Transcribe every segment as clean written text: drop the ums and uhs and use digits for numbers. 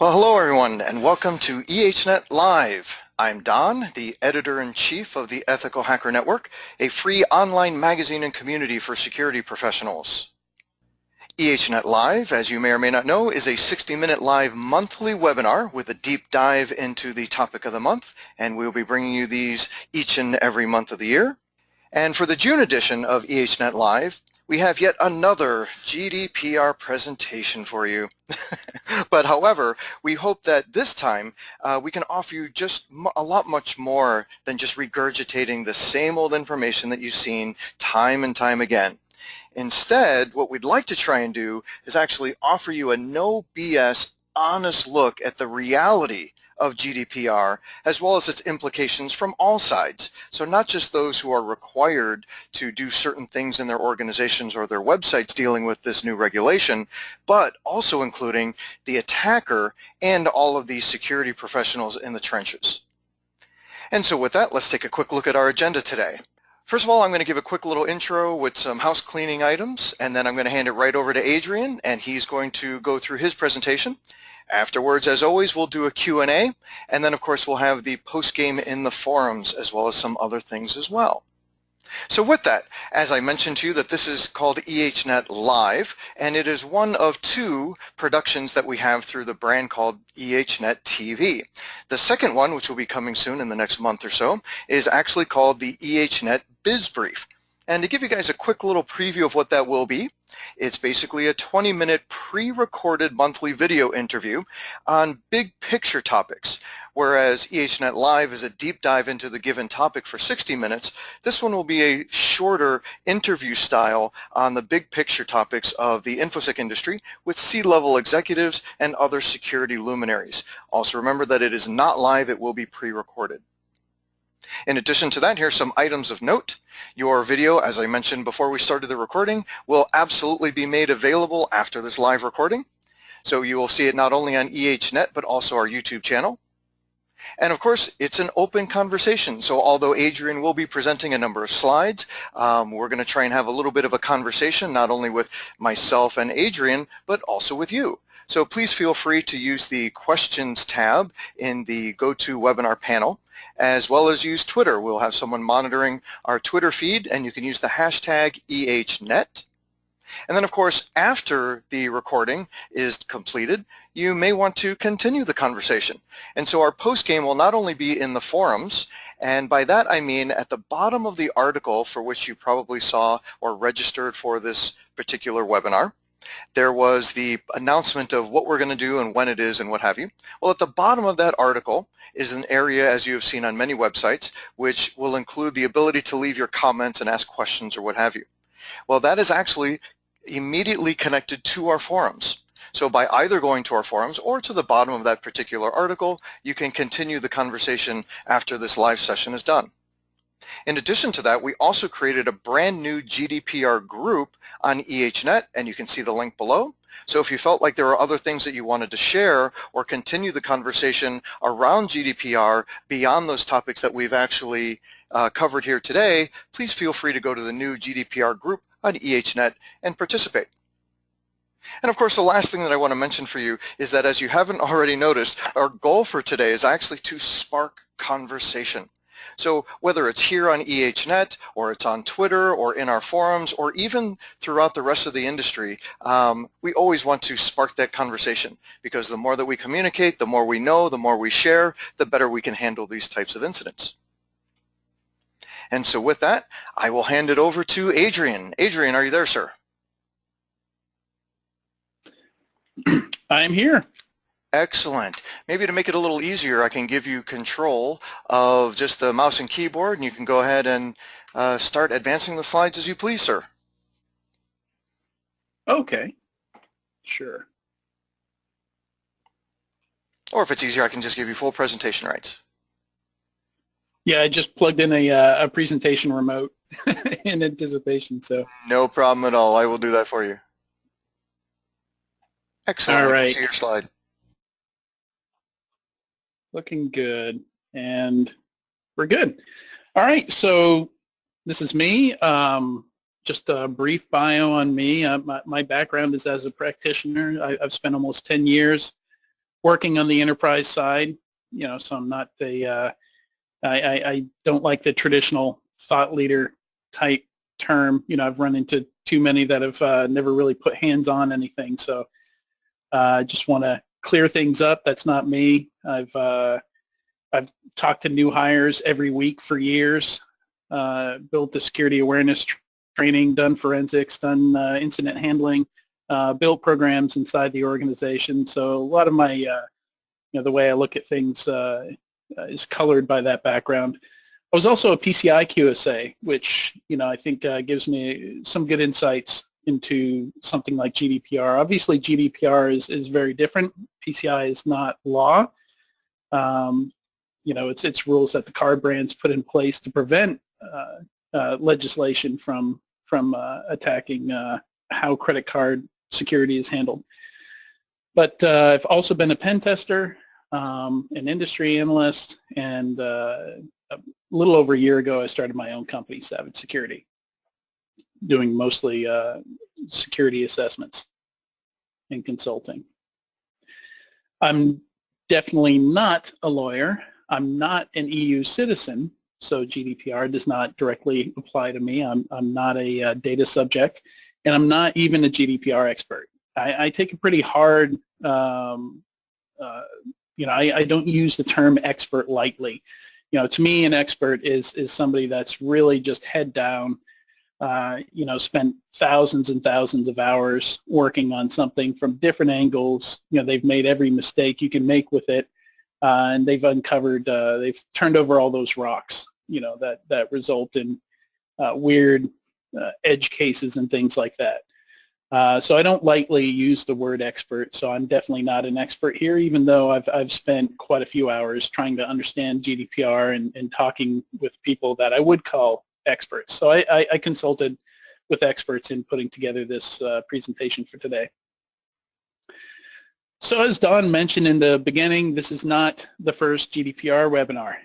Well, hello everyone, and welcome to EHNet Live. I'm Don, the editor-in-chief of the Ethical Hacker Network, a free online magazine and community for security professionals. EHNet Live, as you may or may not know, is a 60-minute live monthly webinar with a deep dive into the topic of the month, and we'll be bringing you these each and every month of the year. And for the June edition of EHNet Live, we have yet another GDPR presentation for you. But however, we hope that this time we can offer you just a lot much more than just regurgitating the same old information that you've seen time and time again. Instead, what we'd like to try and do is actually offer you a no BS, honest look at the reality of GDPR, as well as its implications from all sides. So not just those who are required to do certain things in their organizations or their websites dealing with this new regulation, but also including the attacker and all of these security professionals in the trenches. And so with that, let's take a quick look at our agenda today. First of all, I'm going to give a quick little intro with some house cleaning items, and then I'm going to hand it right over to Adrian, and he's going to go through his presentation. Afterwards, as always, we'll do a Q&A, and then of course we'll have the post-game in the forums as well as some other things as well. So with that, as I mentioned to you, that this is called EHNet Live, and it is one of two productions that we have through the brand called EHNet TV. The second one, which will be coming soon in the next month or so, is actually called the EHNet Biz Brief. And to give you guys a quick little preview of what that will be, it's basically a 20-minute pre-recorded monthly video interview on big picture topics. Whereas EHNet Live is a deep dive into the given topic for 60 minutes, this one will be a shorter interview style on the big picture topics of the InfoSec industry with C-level executives and other security luminaries. Also remember that it is not live, it will be pre-recorded. In addition to that, here's some items of note. Your video, as I mentioned before we started the recording, will absolutely be made available after this live recording. So you will see it not only on EHNet, but also our YouTube channel. And of course, it's an open conversation. So although Adrian will be presenting a number of slides, we're going to try and have a little bit of a conversation, not only with myself and Adrian, but also with you. So please feel free to use the questions tab in the GoToWebinar panel, as well as use Twitter. We'll have someone monitoring our Twitter feed, and you can use the hashtag EHNet. And then, of course, after the recording is completed, you may want to continue the conversation. And so our post-game will not only be in the forums, and by that I mean at the bottom of the article for which you probably saw or registered for this particular webinar, there was the announcement of what we're going to do and when it is and what have you. Well, at the bottom of that article is an area, as you have seen on many websites, which will include the ability to leave your comments and ask questions or what have you. Well, that is actually immediately connected to our forums. So by either going to our forums or to the bottom of that particular article, you can continue the conversation after this live session is done. In addition to that, we also created a brand new GDPR group on EHNet, and you can see the link below. So if you felt like there were other things that you wanted to share or continue the conversation around GDPR beyond those topics that we've actually covered here today, please feel free to go to the new GDPR group on EHNet and participate. And of course, the last thing that I want to mention for you is that, as you haven't already noticed, our goal for today is actually to spark conversation. So whether it's here on EHNet or it's on Twitter or in our forums or even throughout the rest of the industry, we always want to spark that conversation, because the more that we communicate, the more we know, the more we share, the better we can handle these types of incidents. And so with that, I will hand it over to Adrian. Adrian, are you there, sir? I'm here. Excellent. Maybe to make it a little easier, I can give you control of just the mouse and keyboard, and you can go ahead and start advancing the slides as you please, sir. Okay, sure. Or if it's easier, I can just give you full presentation rights. Yeah, I just plugged in a presentation remote in anticipation, so. No problem at all. I will do that for you. Excellent. All right. See your slide. Looking good, and we're good. All right, so this is me. Just a brief bio on me. My background is as a practitioner. I've spent almost 10 years working on the enterprise side, so I'm not the, I don't like the traditional thought leader type term. I've run into too many that have never really put hands on anything. So I just want to clear things up. That's not me. I've talked to new hires every week for years, built the security awareness training, done forensics, done incident handling, built programs inside the organization. So a lot of my, the way I look at things is colored by that background. I was also a PCI QSA, which, I think gives me some good insights into something like GDPR. Obviously, GDPR is very different. PCI is not law. It's rules that the card brands put in place to prevent legislation from attacking how credit card security is handled. But I've also been a pen tester, an industry analyst, and a little over a year ago, I started my own company, Savage Security, doing mostly security assessments and consulting. I'm definitely not a lawyer. I'm not an EU citizen, so GDPR does not directly apply to me. I'm not a data subject, and I'm not even a GDPR expert. I take a pretty hard, I don't use the term expert lightly. To me, an expert is somebody that's really just head down, spent thousands and thousands of hours working on something from different angles. They've made every mistake you can make with it, and they've uncovered, they've turned over all those rocks, that result in weird edge cases and things like that. So I don't lightly use the word expert, so I'm definitely not an expert here, even though I've spent quite a few hours trying to understand GDPR and talking with people that I would call experts. So I consulted with experts in putting together this presentation for today. So as Don mentioned in the beginning, this is not the first GDPR webinar.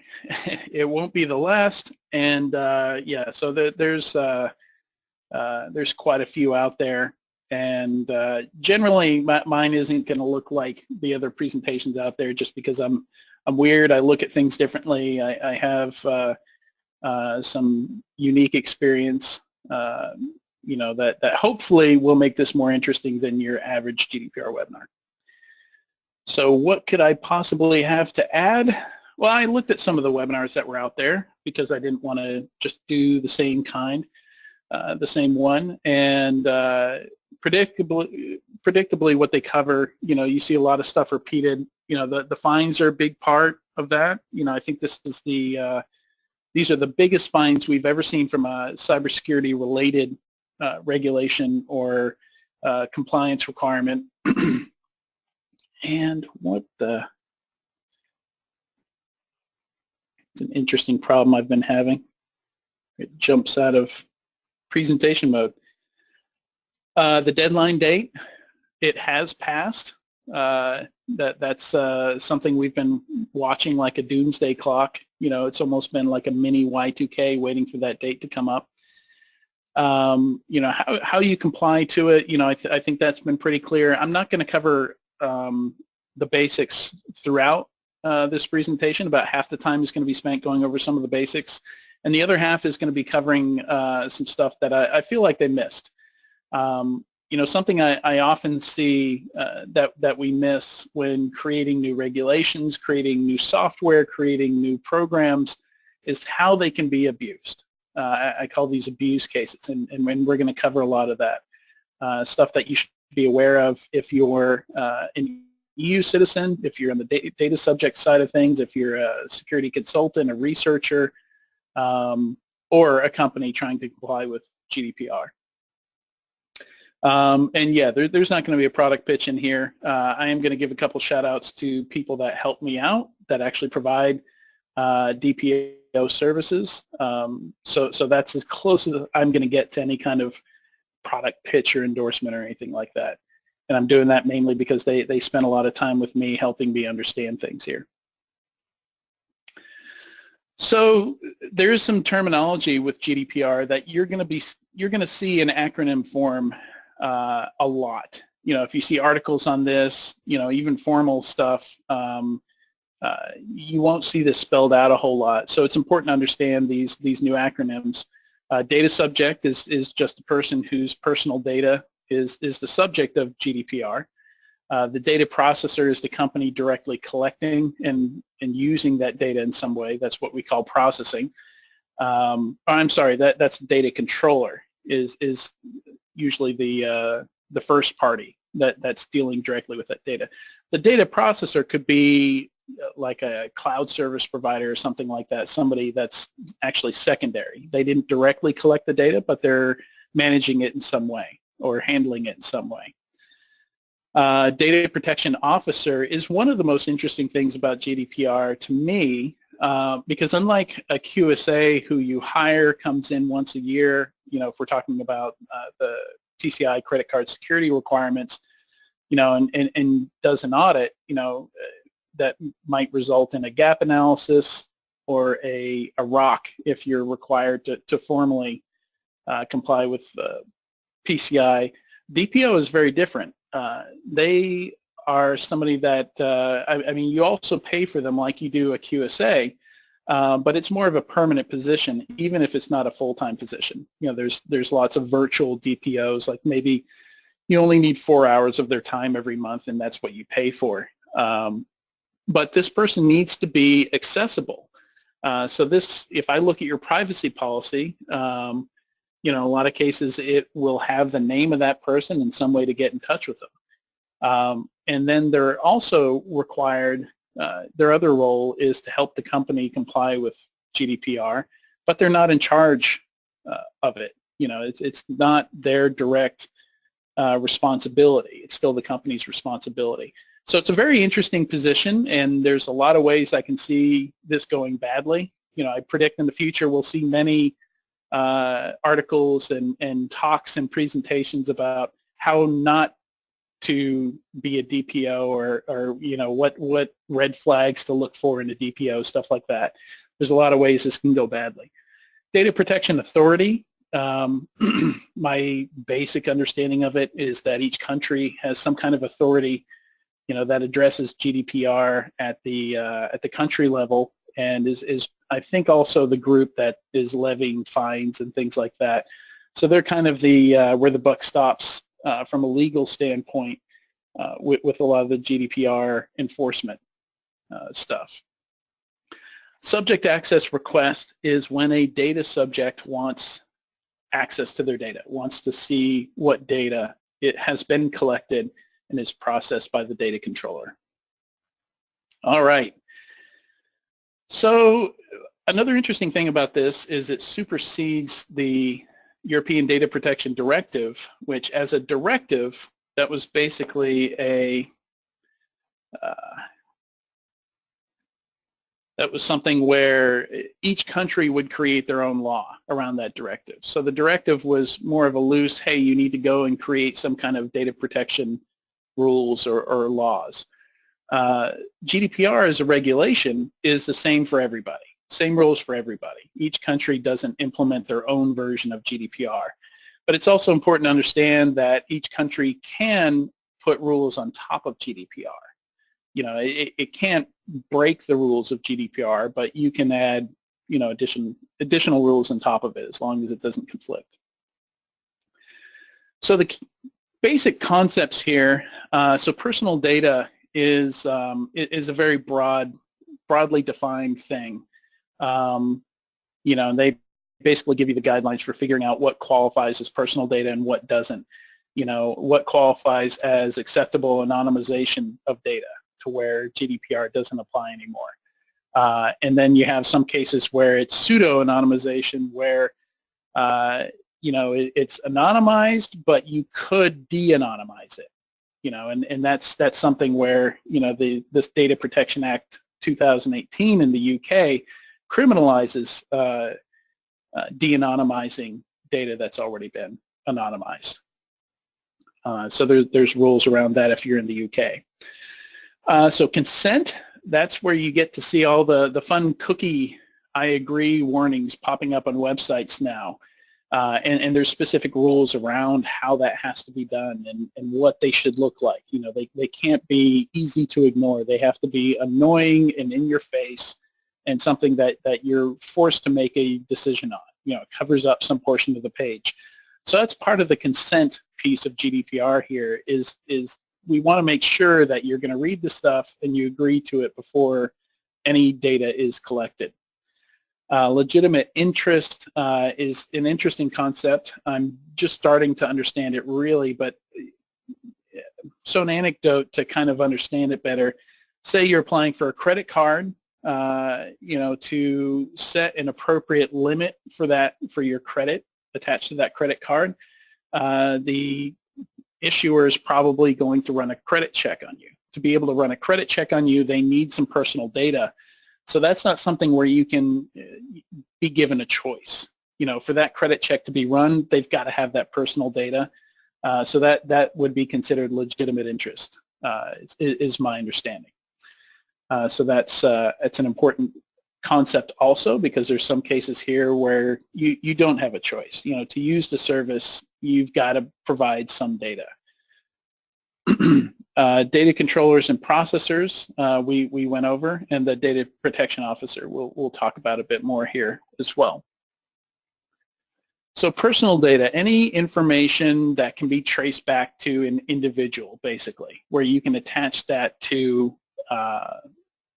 It won't be the last, and so there's quite a few out there. And generally, mine isn't going to look like the other presentations out there, just because I'm weird. I look at things differently. I have some unique experience, that hopefully will make this more interesting than your average GDPR webinar. So what could I possibly have to add? Well, I looked at some of the webinars that were out there because I didn't want to just do the same kind, the same one, and predictably what they cover, you see a lot of stuff repeated. The fines are a big part of that. I think this is these are the biggest fines we've ever seen from a cybersecurity related regulation or compliance requirement. And it's an interesting problem I've been having. It jumps out of presentation mode. The deadline date, it has passed. That's something we've been watching like a doomsday clock. It's almost been like a mini Y2K waiting for that date to come up. How you comply to it, I think that's been pretty clear. I'm not going to cover the basics throughout this presentation. About half the time is going to be spent going over some of the basics, and the other half is going to be covering some stuff that I feel like they missed. Something I often see that we miss when creating new regulations, creating new software, creating new programs, is how they can be abused. I call these abuse cases, and we're going to cover a lot of that stuff that you should be aware of if you're an EU citizen, if you're on the data subject side of things, if you're a security consultant, a researcher, or a company trying to comply with GDPR. And yeah, there's not going to be a product pitch in here. I am going to give a couple shout outs to people that help me out, that actually provide DPO services. So that's as close as I'm going to get to any kind of product pitch or endorsement or anything like that. And I'm doing that mainly because they spend a lot of time with me helping me understand things here. So there's some terminology with GDPR that you're going to see in acronym form a lot. if you see articles on this, even formal stuff, you won't see this spelled out a whole lot. So it's important to understand these new acronyms. Data subject is just a person whose personal data is the subject of GDPR. The data processor is the company directly collecting and using that data in some way. That's what we call processing. I'm sorry, that's data controller is usually the first party that's dealing directly with that data. The data processor could be like a cloud service provider or something like that, somebody that's actually secondary. They didn't directly collect the data, but they're managing it in some way or handling it in some way. Data protection officer is one of the most interesting things about GDPR to me, because unlike a QSA who you hire, comes in once a year, if we're talking about the PCI credit card security requirements, and does an audit, that might result in a gap analysis or a ROC if you're required to formally comply with PCI. DPO is very different. They are somebody that, I mean, you also pay for them like you do a QSA, but it's more of a permanent position, even if it's not a full-time position. There's lots of virtual DPOs, like maybe you only need 4 hours of their time every month, and that's what you pay for. But this person needs to be accessible. So this, if I look at your privacy policy, in a lot of cases it will have the name of that person and some way to get in touch with them. And then they're also required, their other role is to help the company comply with GDPR, but they're not in charge of it. It's not their direct responsibility. It's still the company's responsibility. So it's a very interesting position, and there's a lot of ways I can see this going badly. I predict in the future we'll see many articles and talks and presentations about how not to be a DPO or what red flags to look for in a DPO, stuff like that. There's a lot of ways this can go badly. Data protection authority. My basic understanding of it is that each country has some kind of authority that addresses GDPR at the country level, and is I think also the group that is levying fines and things like that. So they're kind of the where the buck stops from a legal standpoint with a lot of the GDPR enforcement stuff. Subject access request is when a data subject wants access to their data, wants to see what data it has been collected and is processed by the data controller. All right. So another interesting thing about this is it supersedes the European Data Protection Directive, which as a directive, that was basically that was something where each country would create their own law around that directive. So the directive was more of a loose, hey, you need to go and create some kind of data protection rules or laws. GDPR as a regulation is the same for everybody, same rules for everybody. Each country doesn't implement their own version of GDPR. But it's also important to understand that each country can put rules on top of GDPR. It can't break the rules of GDPR, but you can add, additional rules on top of it as long as it doesn't conflict. So the basic concepts here, so personal data is a very broadly defined thing. And they basically give you the guidelines for figuring out what qualifies as personal data and what doesn't. What qualifies as acceptable anonymization of data to where GDPR doesn't apply anymore. And then you have some cases where it's pseudo-anonymization where it's anonymized, but you could de-anonymize it. And that's something where this Data Protection Act 2018 in the UK criminalizes de-anonymizing data that's already been anonymized. So there's rules around that if you're in the UK. So consent, that's where you get to see all the fun cookie I agree warnings popping up on websites now. And there's specific rules around how that has to be done and what they should look like. You know, they can't be easy to ignore. They have to be annoying and in your face and something that you're forced to make a decision on. You know, it covers up some portion of the page. So that's part of the consent piece of GDPR here is we want to make sure that you're going to read the stuff and you agree to it before any data is collected. Legitimate interest is an interesting concept. I'm just starting to understand it really, but so an anecdote to kind of understand it better. Say you're applying for a credit card, you know, to set an appropriate limit for your credit attached to that credit card. The issuer is probably going to run a credit check on you. To be able to run a credit check on you, they need some personal data. So that's not something where you can be given a choice. You know, for that credit check to be run, they've got to have that personal data. So that would be considered legitimate interest, is my understanding. So that's an important concept also, because there's some cases here where you don't have a choice. You know, to use the service, you've got to provide some data. Data controllers and processors we went over, and the data protection officer we'll talk about a bit more here as well. So personal data, any information that can be traced back to an individual, basically, where you can attach that to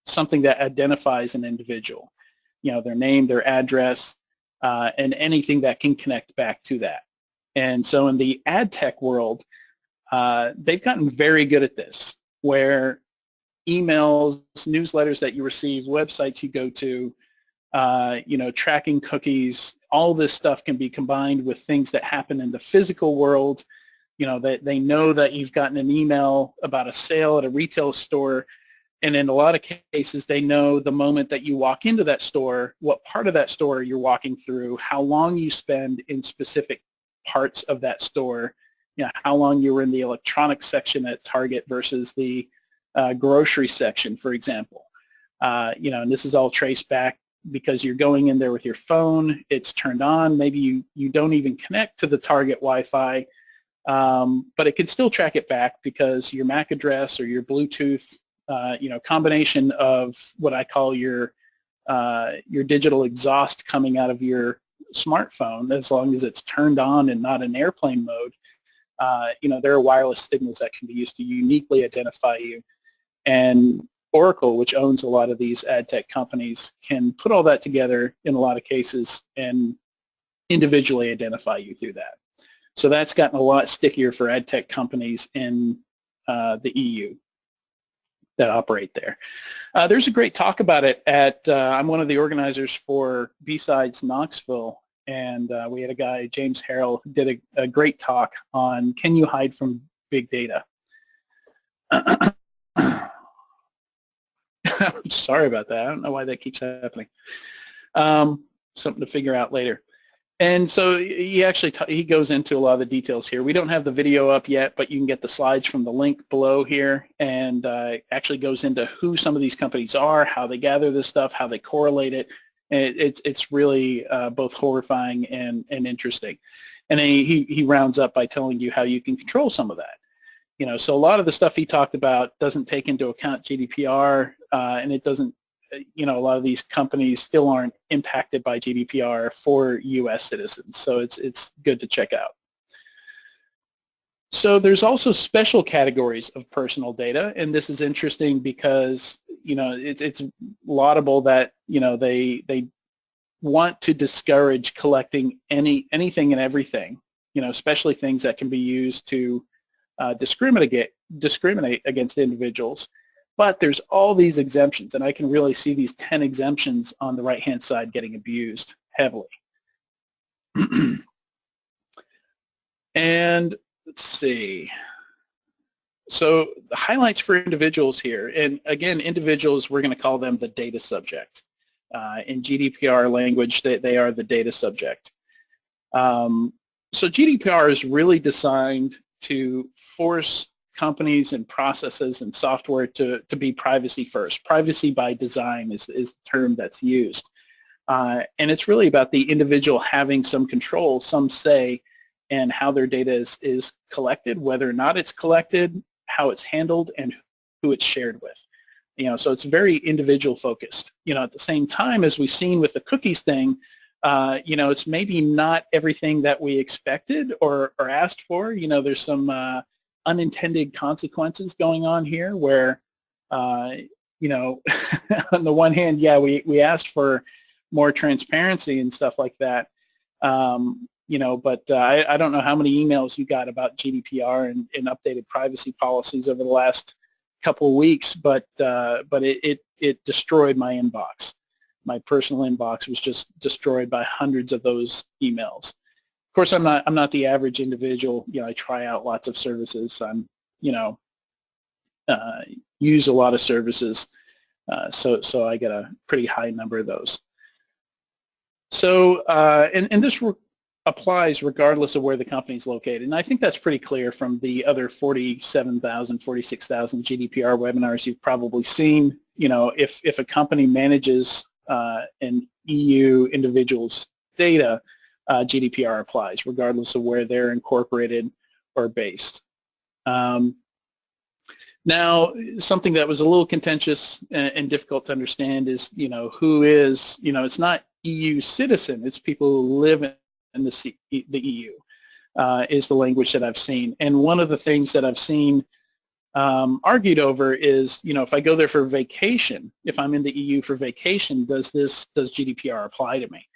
something that identifies an individual, you know, their name, their address, and anything that can connect back to that. And so in the ad tech world, they've gotten very good at this, where emails, newsletters that you receive, websites you go to, you know, tracking cookies, all this stuff can be combined with things that happen in the physical world. You know, that they know that you've gotten an email about a sale at a retail store, and in a lot of cases, they know the moment that you walk into that store, what part of that store you're walking through, how long you spend in specific parts of that store, you know, how long you were in the electronics section at Target versus the grocery section, for example. You know, and this is all traced back because you're going in there with your phone, it's turned on, maybe you don't even connect to the Target Wi-Fi, but it can still track it back because your MAC address or your Bluetooth, you know, combination of what I call your digital exhaust coming out of your smartphone, as long as it's turned on and not in airplane mode, you know, there are wireless signals that can be used to uniquely identify you. And Oracle, which owns a lot of these ad tech companies, can put all that together in a lot of cases and individually identify you through that. So that's gotten a lot stickier for ad tech companies in the EU that operate there. There's a great talk about it at, I'm one of the organizers for B-Sides Knoxville, and we had a guy, James Harrell, who did a great talk on can you hide from big data. I'm sorry about that. I don't know why that keeps happening. Something to figure out later. And so he actually he goes into a lot of the details here. We don't have the video up yet, but you can get the slides from the link below here, and actually goes into who some of these companies are, how they gather this stuff, how they correlate it. And it's really both horrifying and interesting. And then he rounds up by telling you how you can control some of that. You know, so a lot of the stuff he talked about doesn't take into account GDPR, and it doesn't, you know, a lot of these companies still aren't impacted by GDPR for U.S. citizens, so it's good to check out. So there's also special categories of personal data, and this is interesting because, you know, it's laudable that, you know, they want to discourage collecting anything and everything, you know, especially things that can be used to discriminate against individuals. But there's all these exemptions, and I can really see these 10 exemptions on the right-hand side getting abused heavily. And let's see. So the highlights for individuals here, and again, individuals, we're going to call them the data subject. In GDPR language, they are the data subject. So GDPR is really designed to force companies and processes and software to be privacy first. Privacy by design is the term that's used. And it's really about the individual having some control, some say, and how their data is collected, whether or not it's collected, how it's handled, and who it's shared with. So it's very individual focused. At the same time, as we've seen with the cookies thing, it's maybe not everything that we expected or asked for. There's some unintended consequences going on here where, on the one hand, yeah, we asked for more transparency and stuff like that. But I don't know how many emails you got about GDPR and updated privacy policies over the last couple of weeks, but it destroyed my inbox. My personal inbox was just destroyed by hundreds of those emails. Of course, I'm not the average individual. I try out lots of services. Use a lot of services, so I get a pretty high number of those. So, and this applies regardless of where the company is located. And I think that's pretty clear from the other 47,000, 46,000 GDPR webinars you've probably seen. If a company manages an EU individual's data, GDPR applies regardless of where they're incorporated or based. Now, something that was a little contentious and difficult to understand is, who is, it's not EU citizen, it's people who live in the EU, is the language that I've seen. And one of the things that I've seen argued over is, if I go there for vacation, if I'm in the EU for vacation, does GDPR apply to me?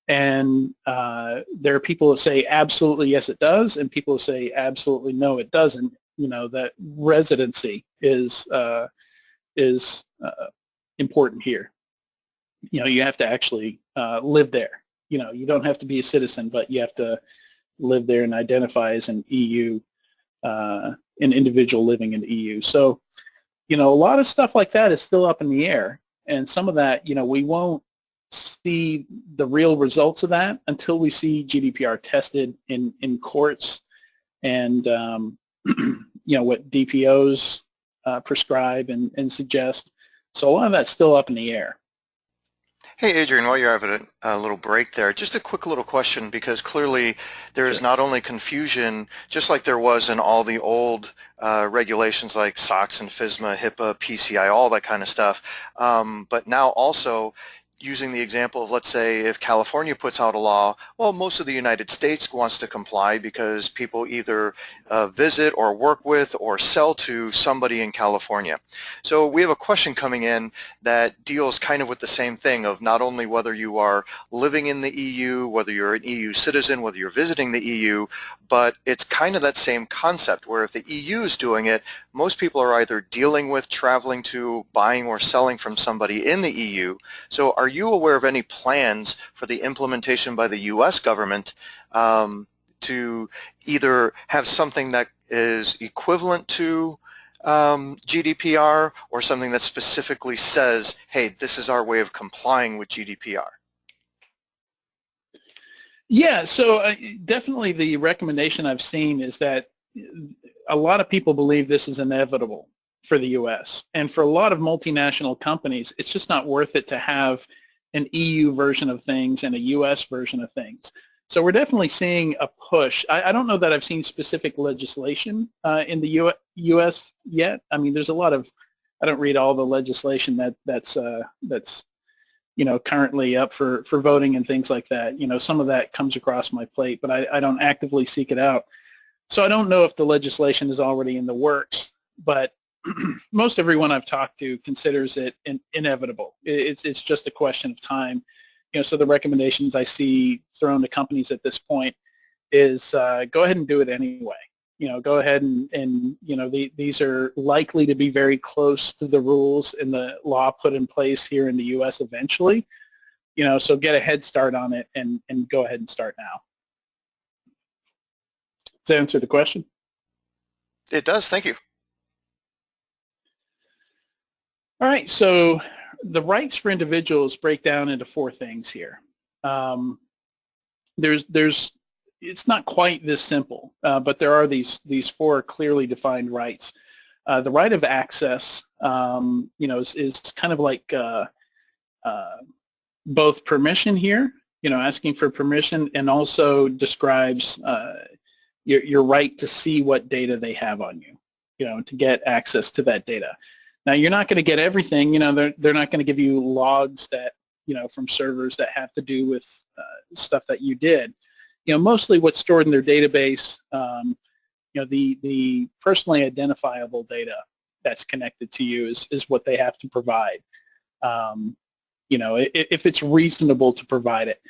And there are people who say absolutely yes it does, and people who say absolutely no it doesn't. That residency is important here. You have to actually live there. You don't have to be a citizen, but you have to live there and identify as an EU, an individual living in the EU. So, a lot of stuff like that is still up in the air, and some of that, we won't see the real results of that until we see GDPR tested in courts and what DPOs prescribe and suggest. So a lot of that's still up in the air. Hey, Adrian, while you're having a little break there, just a quick little question, because clearly there is not only confusion, just like there was in all the old regulations like SOX and FSMA, HIPAA, PCI, all that kind of stuff, but now also using the example of, let's say, if California puts out a law, well, most of the United States wants to comply because people either visit or work with or sell to somebody in California. So we have a question coming in that deals kind of with the same thing of not only whether you are living in the EU, whether you're an EU citizen, whether you're visiting the EU, but it's kind of that same concept where if the EU is doing it, most people are either dealing with, traveling to, buying or selling from somebody in the EU. So are you aware of any plans for the implementation by the U.S. government to either have something that is equivalent to GDPR or something that specifically says, hey, this is our way of complying with GDPR? Yeah, so definitely the recommendation I've seen is that a lot of people believe this is inevitable for the U.S. And for a lot of multinational companies, it's just not worth it to have an EU version of things and a U.S. version of things. So we're definitely seeing a push. I don't know that I've seen specific legislation in the U.S. yet. I mean, there's a lot of, I don't read all the legislation that's currently up for voting and things like that. Some of that comes across my plate, but I don't actively seek it out. So I don't know if the legislation is already in the works, but most everyone I've talked to considers it inevitable. It's just a question of time. So the recommendations I see thrown to companies at this point is go ahead and do it anyway. Go ahead and these are likely to be very close to the rules and the law put in place here in the U.S. eventually. So get a head start on it and go ahead and start now. Does that answer the question? It does. Thank you. All right. So the rights for individuals break down into four things here. It's not quite this simple, but there are these four clearly defined rights. The right of access, is kind of like both permission here, asking for permission, and also describes your right to see what data they have on you, to get access to that data. Now, you're not going to get everything. They're not going to give you logs that, from servers that have to do with stuff that you did. Mostly what's stored in their database, the personally identifiable data that's connected to you is what they have to provide. If it's reasonable to provide it.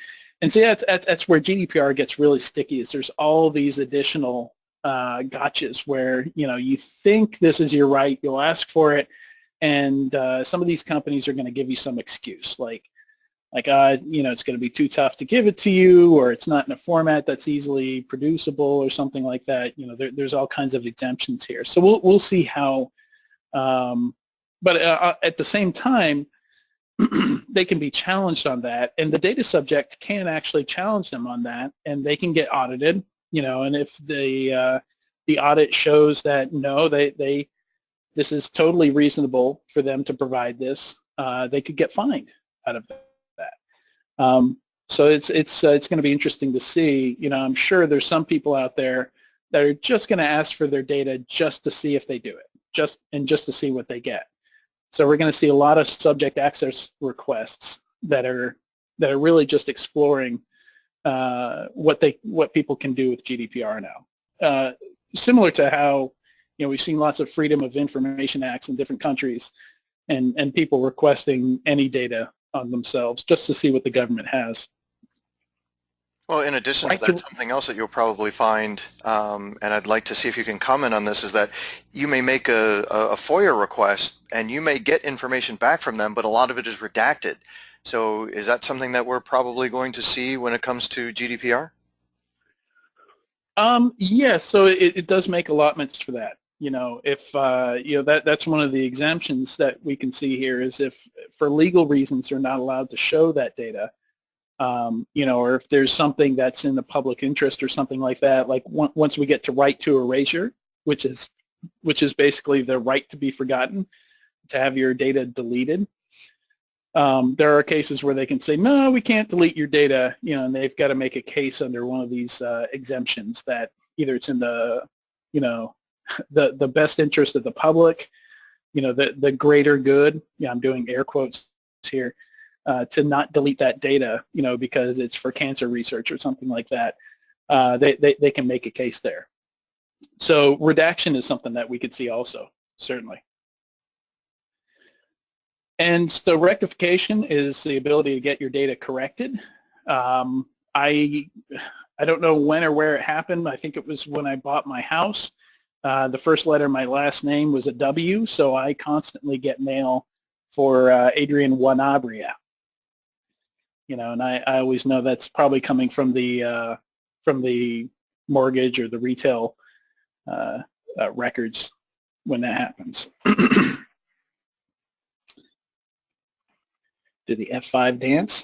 And see, that's where GDPR gets really sticky, is there's all these additional gotchas where, you think this is your right, you'll ask for it, and some of these companies are going to give you some excuse, like it's going to be too tough to give it to you, or it's not in a format that's easily producible, or something like that. There's all kinds of exemptions here. So we'll see how, but at the same time, they can be challenged on that, and the data subject can actually challenge them on that, and they can get audited, and if the audit shows that no, this is totally reasonable for them to provide this, they could get fined out of that. So it's going to be interesting to see. I'm sure there's some people out there that are just going to ask for their data just to see if they do it, just to see what they get. So we're going to see a lot of subject access requests that are really just exploring what people can do with GDPR now. Similar to how we've seen lots of Freedom of Information Acts in different countries, and people requesting any data on themselves just to see what the government has. Well, in addition to that, something else that you'll probably find, and I'd like to see if you can comment on this, is that you may make a FOIA request and you may get information back from them, but a lot of it is redacted. So is that something that we're probably going to see when it comes to GDPR? Yes, so it does make allotments for that. If that's one of the exemptions that we can see here, is if for legal reasons they're not allowed to show that data, or if there's something that's in the public interest or something like that, like once we get to right to erasure, which is basically the right to be forgotten, to have your data deleted. There are cases where they can say, no, we can't delete your data, and they've got to make a case under one of these exemptions that either it's in the, the best interest of the public, the greater good, I'm doing air quotes here, to not delete that data, because it's for cancer research or something like that. They can make a case there. So redaction is something that we could see also, certainly. And so rectification is the ability to get your data corrected. I don't know when or where it happened. I think it was when I bought my house. The first letter of my last name was a W, so I constantly get mail for Adrian Wanabria. And I always know that's probably coming from the mortgage or the retail records when that happens. Do the F5 dance.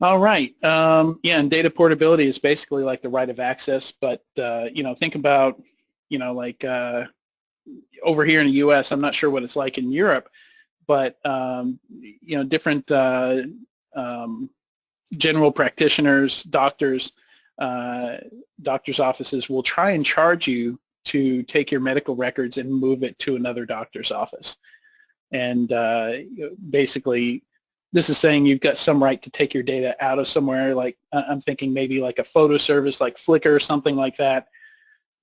All right. Yeah, and data portability is basically like the right of access, but think about, like over here in the U.S., I'm not sure what it's like in Europe, but different general practitioners, doctors, doctors' offices will try and charge you to take your medical records and move it to another doctor's office. And basically, this is saying you've got some right to take your data out of somewhere, like I'm thinking maybe like a photo service like Flickr or something like that.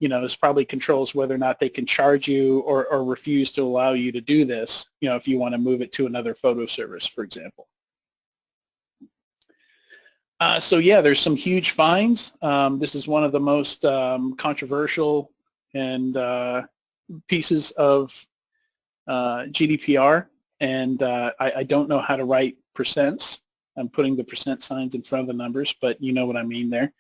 This probably controls whether or not they can charge you or refuse to allow you to do this, if you want to move it to another photo service, for example. So yeah, there's some huge fines. This is one of the most controversial and pieces of GDPR, and I don't know how to write percents. I'm putting the percent signs in front of the numbers, but you know what I mean there.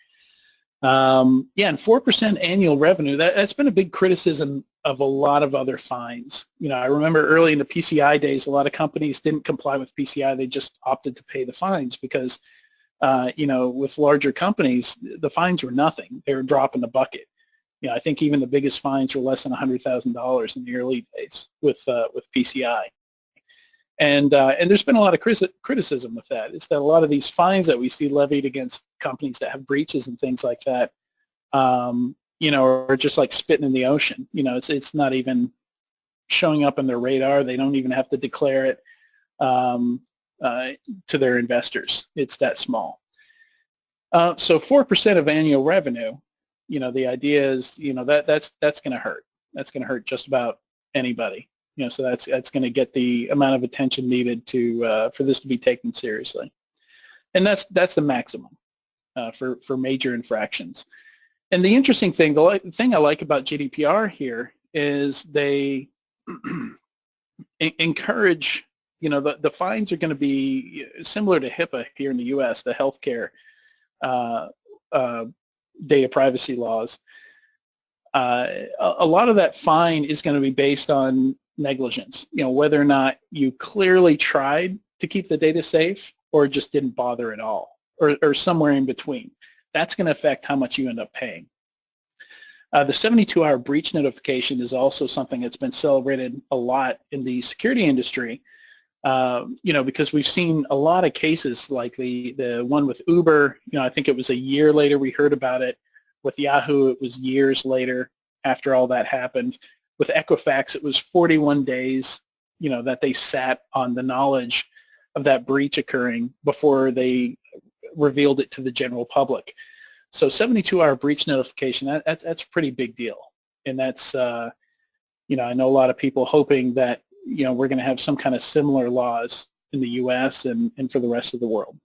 Yeah, and 4% annual revenue, that's been a big criticism of a lot of other fines. I remember early in the PCI days, a lot of companies didn't comply with PCI. They just opted to pay the fines because, with larger companies, the fines were nothing. They were a drop in the bucket. I think even the biggest fines were less than $100,000 in the early days with PCI. And there's been a lot of criticism with that. It's that a lot of these fines that we see levied against companies that have breaches and things like that, are just like spitting in the ocean. It's not even showing up on their radar. They don't even have to declare it to their investors. It's that small. So 4% of annual revenue, the idea is, that's going to hurt. That's going to hurt just about anybody. So that's going to get the amount of attention needed for this to be taken seriously, and that's the maximum for major infractions. And the interesting thing, the thing I like about GDPR here is they encourage, the fines are going to be similar to HIPAA here in the U.S., the healthcare data privacy laws. A lot of that fine is going to be based on negligence, whether or not you clearly tried to keep the data safe or just didn't bother at all, or somewhere in between. That's going to affect how much you end up paying. The 72-hour breach notification is also something that's been celebrated a lot in the security industry, because we've seen a lot of cases like the one with Uber. I think it was a year later we heard about it. With Yahoo, it was years later after all that happened. With Equifax, it was 41 days, that they sat on the knowledge of that breach occurring before they revealed it to the general public. So 72-hour breach notification, that's a pretty big deal. And that's, I know a lot of people hoping that, we're going to have some kind of similar laws in the U.S. and for the rest of the world.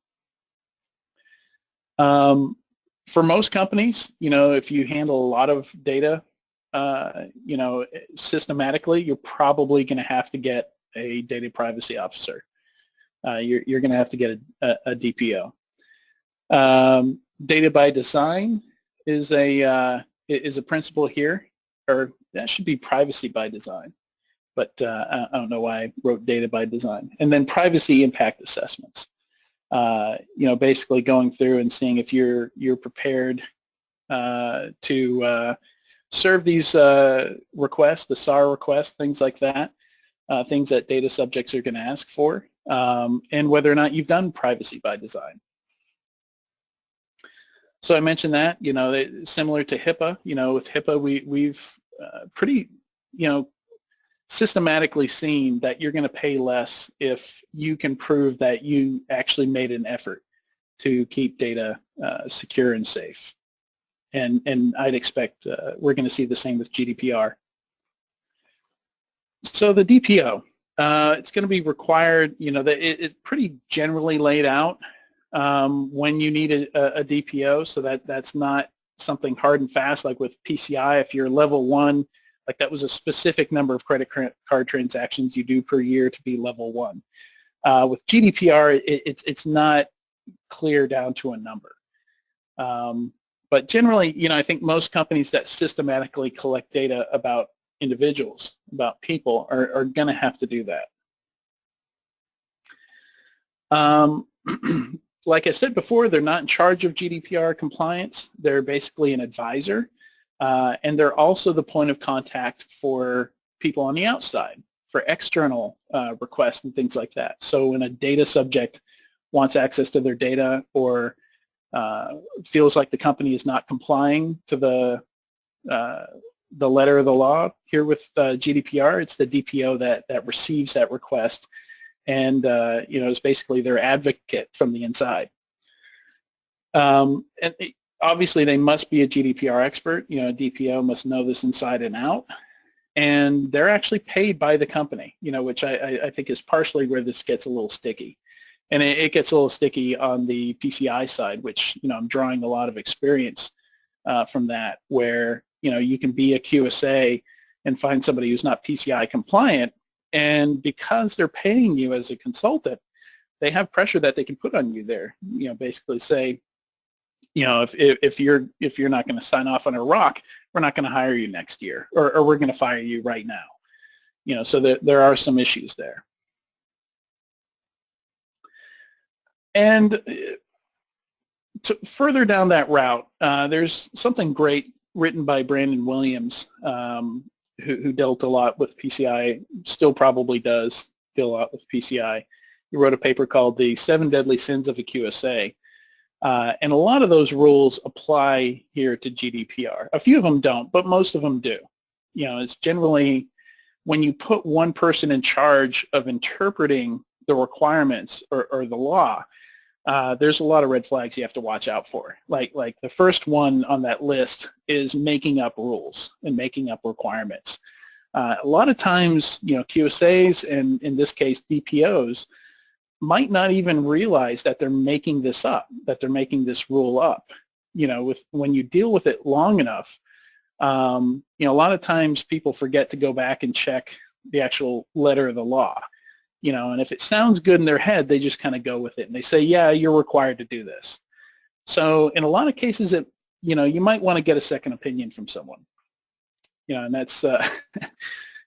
For most companies, if you handle a lot of data, systematically, you're probably going to have to get a data privacy officer. You're going to have to get a DPO. Data by design is a principle here, or that should be privacy by design. But I don't know why I wrote data by design. And then privacy impact assessments. Basically going through and seeing if you're prepared to serve these requests, the SAR requests, things like that, things that data subjects are going to ask for, and whether or not you've done privacy by design. So I mentioned that, similar to HIPAA, with HIPAA, we've pretty, systematically seen that you're going to pay less if you can prove that you actually made an effort to keep data secure and safe. And I'd expect we're going to see the same with GDPR. So the DPO, it's going to be required, it's pretty generally laid out when you need a DPO, so that's not something hard and fast like with PCI. If you're level 1, like that was a specific number of credit card transactions you do per year to be level 1. With GDPR, it's not clear down to a number. But generally, I think most companies that systematically collect data about individuals, about people, are going to have to do that. Like I said before, they're not in charge of GDPR compliance. They're basically an advisor, and they're also the point of contact for people on the outside, for external requests and things like that. So when a data subject wants access to their data or feels like the company is not complying to the letter of the law, here with GDPR, it's the DPO that receives that request and is basically their advocate from the inside. Obviously, they must be a GDPR expert. A DPO must know this inside and out. And they're actually paid by the company, which I think is partially where this gets a little sticky. And it gets a little sticky on the PCI side, which, I'm drawing a lot of experience from that, where, you can be a QSA and find somebody who's not PCI compliant. And because they're paying you as a consultant, they have pressure that they can put on you there. Basically say, if you're not going to sign off on a ROC, we're not going to hire you next year, or we're going to fire you right now. So there are some issues there. And further down that route, there's something great written by Brandon Williams, who dealt a lot with PCI, still probably does, deal a lot with PCI. He wrote a paper called The 7 Deadly Sins of a QSA. And a lot of those rules apply here to GDPR. A few of them don't, but most of them do. It's generally when you put one person in charge of interpreting the requirements or the law, there's a lot of red flags you have to watch out for. Like the first one on that list is making up rules and making up requirements. A lot of times, QSAs and in this case DPOs might not even realize that they're making this up, that they're making this rule up. When you deal with it long enough, a lot of times people forget to go back and check the actual letter of the law. And if it sounds good in their head, they just kind of go with it. And they say, yeah, you're required to do this. So in a lot of cases, you might want to get a second opinion from someone. And that's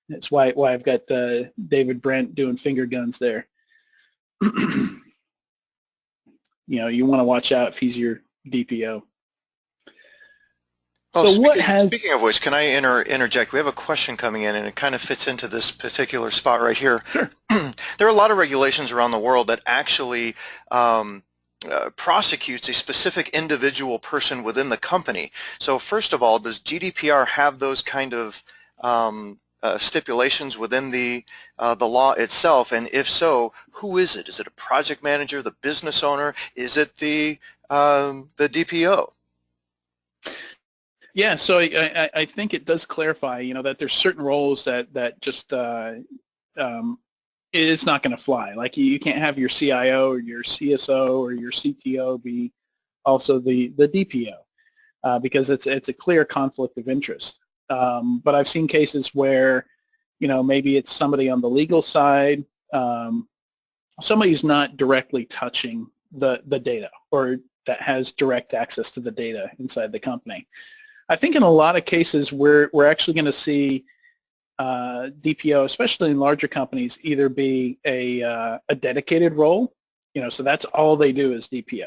that's why I've got David Brent doing finger guns there. You want to watch out if he's your DPO. Well, speaking of which, can I interject? We have a question coming in, and it kind of fits into this particular spot right here. Sure. There are a lot of regulations around the world that actually prosecutes a specific individual person within the company. So first of all, does GDPR have those kind of stipulations within the law itself? And if so, who is it? Is it a project manager, the business owner? Is it the DPO? Yeah, so I think it does clarify, that there's certain roles that just it's not going to fly. Like you can't have your CIO or your CSO or your CTO be also the DPO because it's a clear conflict of interest. But I've seen cases where, maybe it's somebody on the legal side, somebody who's not directly touching the data or that has direct access to the data inside the company. I think in a lot of cases we're actually going to see DPO, especially in larger companies, either be a dedicated role, so that's all they do is DPO.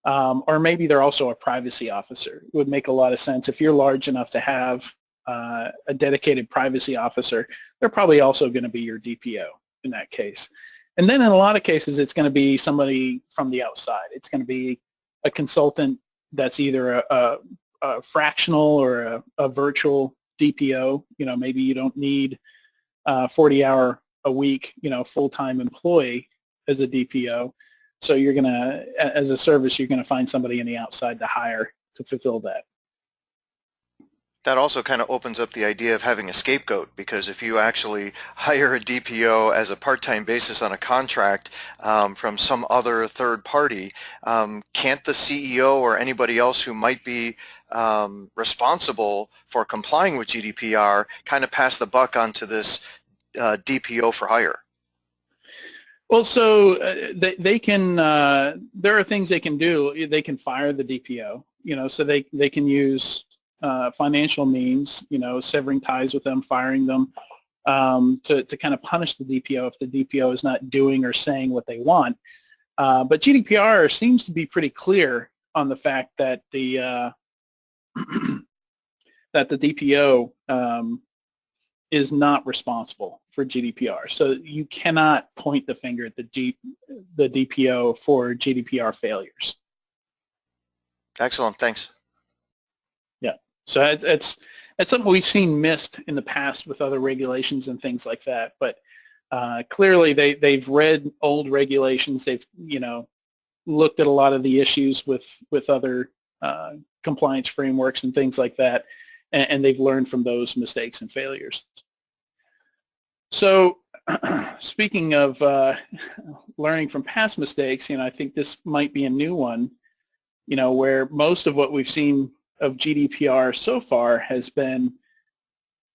Or maybe they're also a privacy officer. It would make a lot of sense. If you're large enough to have a dedicated privacy officer, they're probably also going to be your DPO in that case. And then in a lot of cases, it's going to be somebody from the outside. It's going to be a consultant that's either a fractional or a virtual DPO. Maybe you don't need 40-hour a week, full-time employee as a DPO. So you're going to, as a service, you're going to find somebody in the outside to hire to fulfill that. That also kind of opens up the idea of having a scapegoat, because if you actually hire a DPO as a part-time basis on a contract from some other third party, can't the CEO or anybody else who might be responsible for complying with GDPR kind of pass the buck onto this DPO for hire? Well, so they can, there are things they can do. They can fire the DPO, so they can use financial means, severing ties with them, firing them, to kind of punish the DPO if the DPO is not doing or saying what they want. But GDPR seems to be pretty clear on the fact that the that the DPO is not responsible for GDPR. So you cannot point the finger at the DPO for GDPR failures. Excellent. Thanks. Yeah. So it's something we've seen missed in the past with other regulations and things like that. But clearly they've read old regulations. They've, looked at a lot of the issues with other compliance frameworks and things like that. And they've learned from those mistakes and failures. So speaking of learning from past mistakes, I think this might be a new one, where most of what we've seen of GDPR so far has been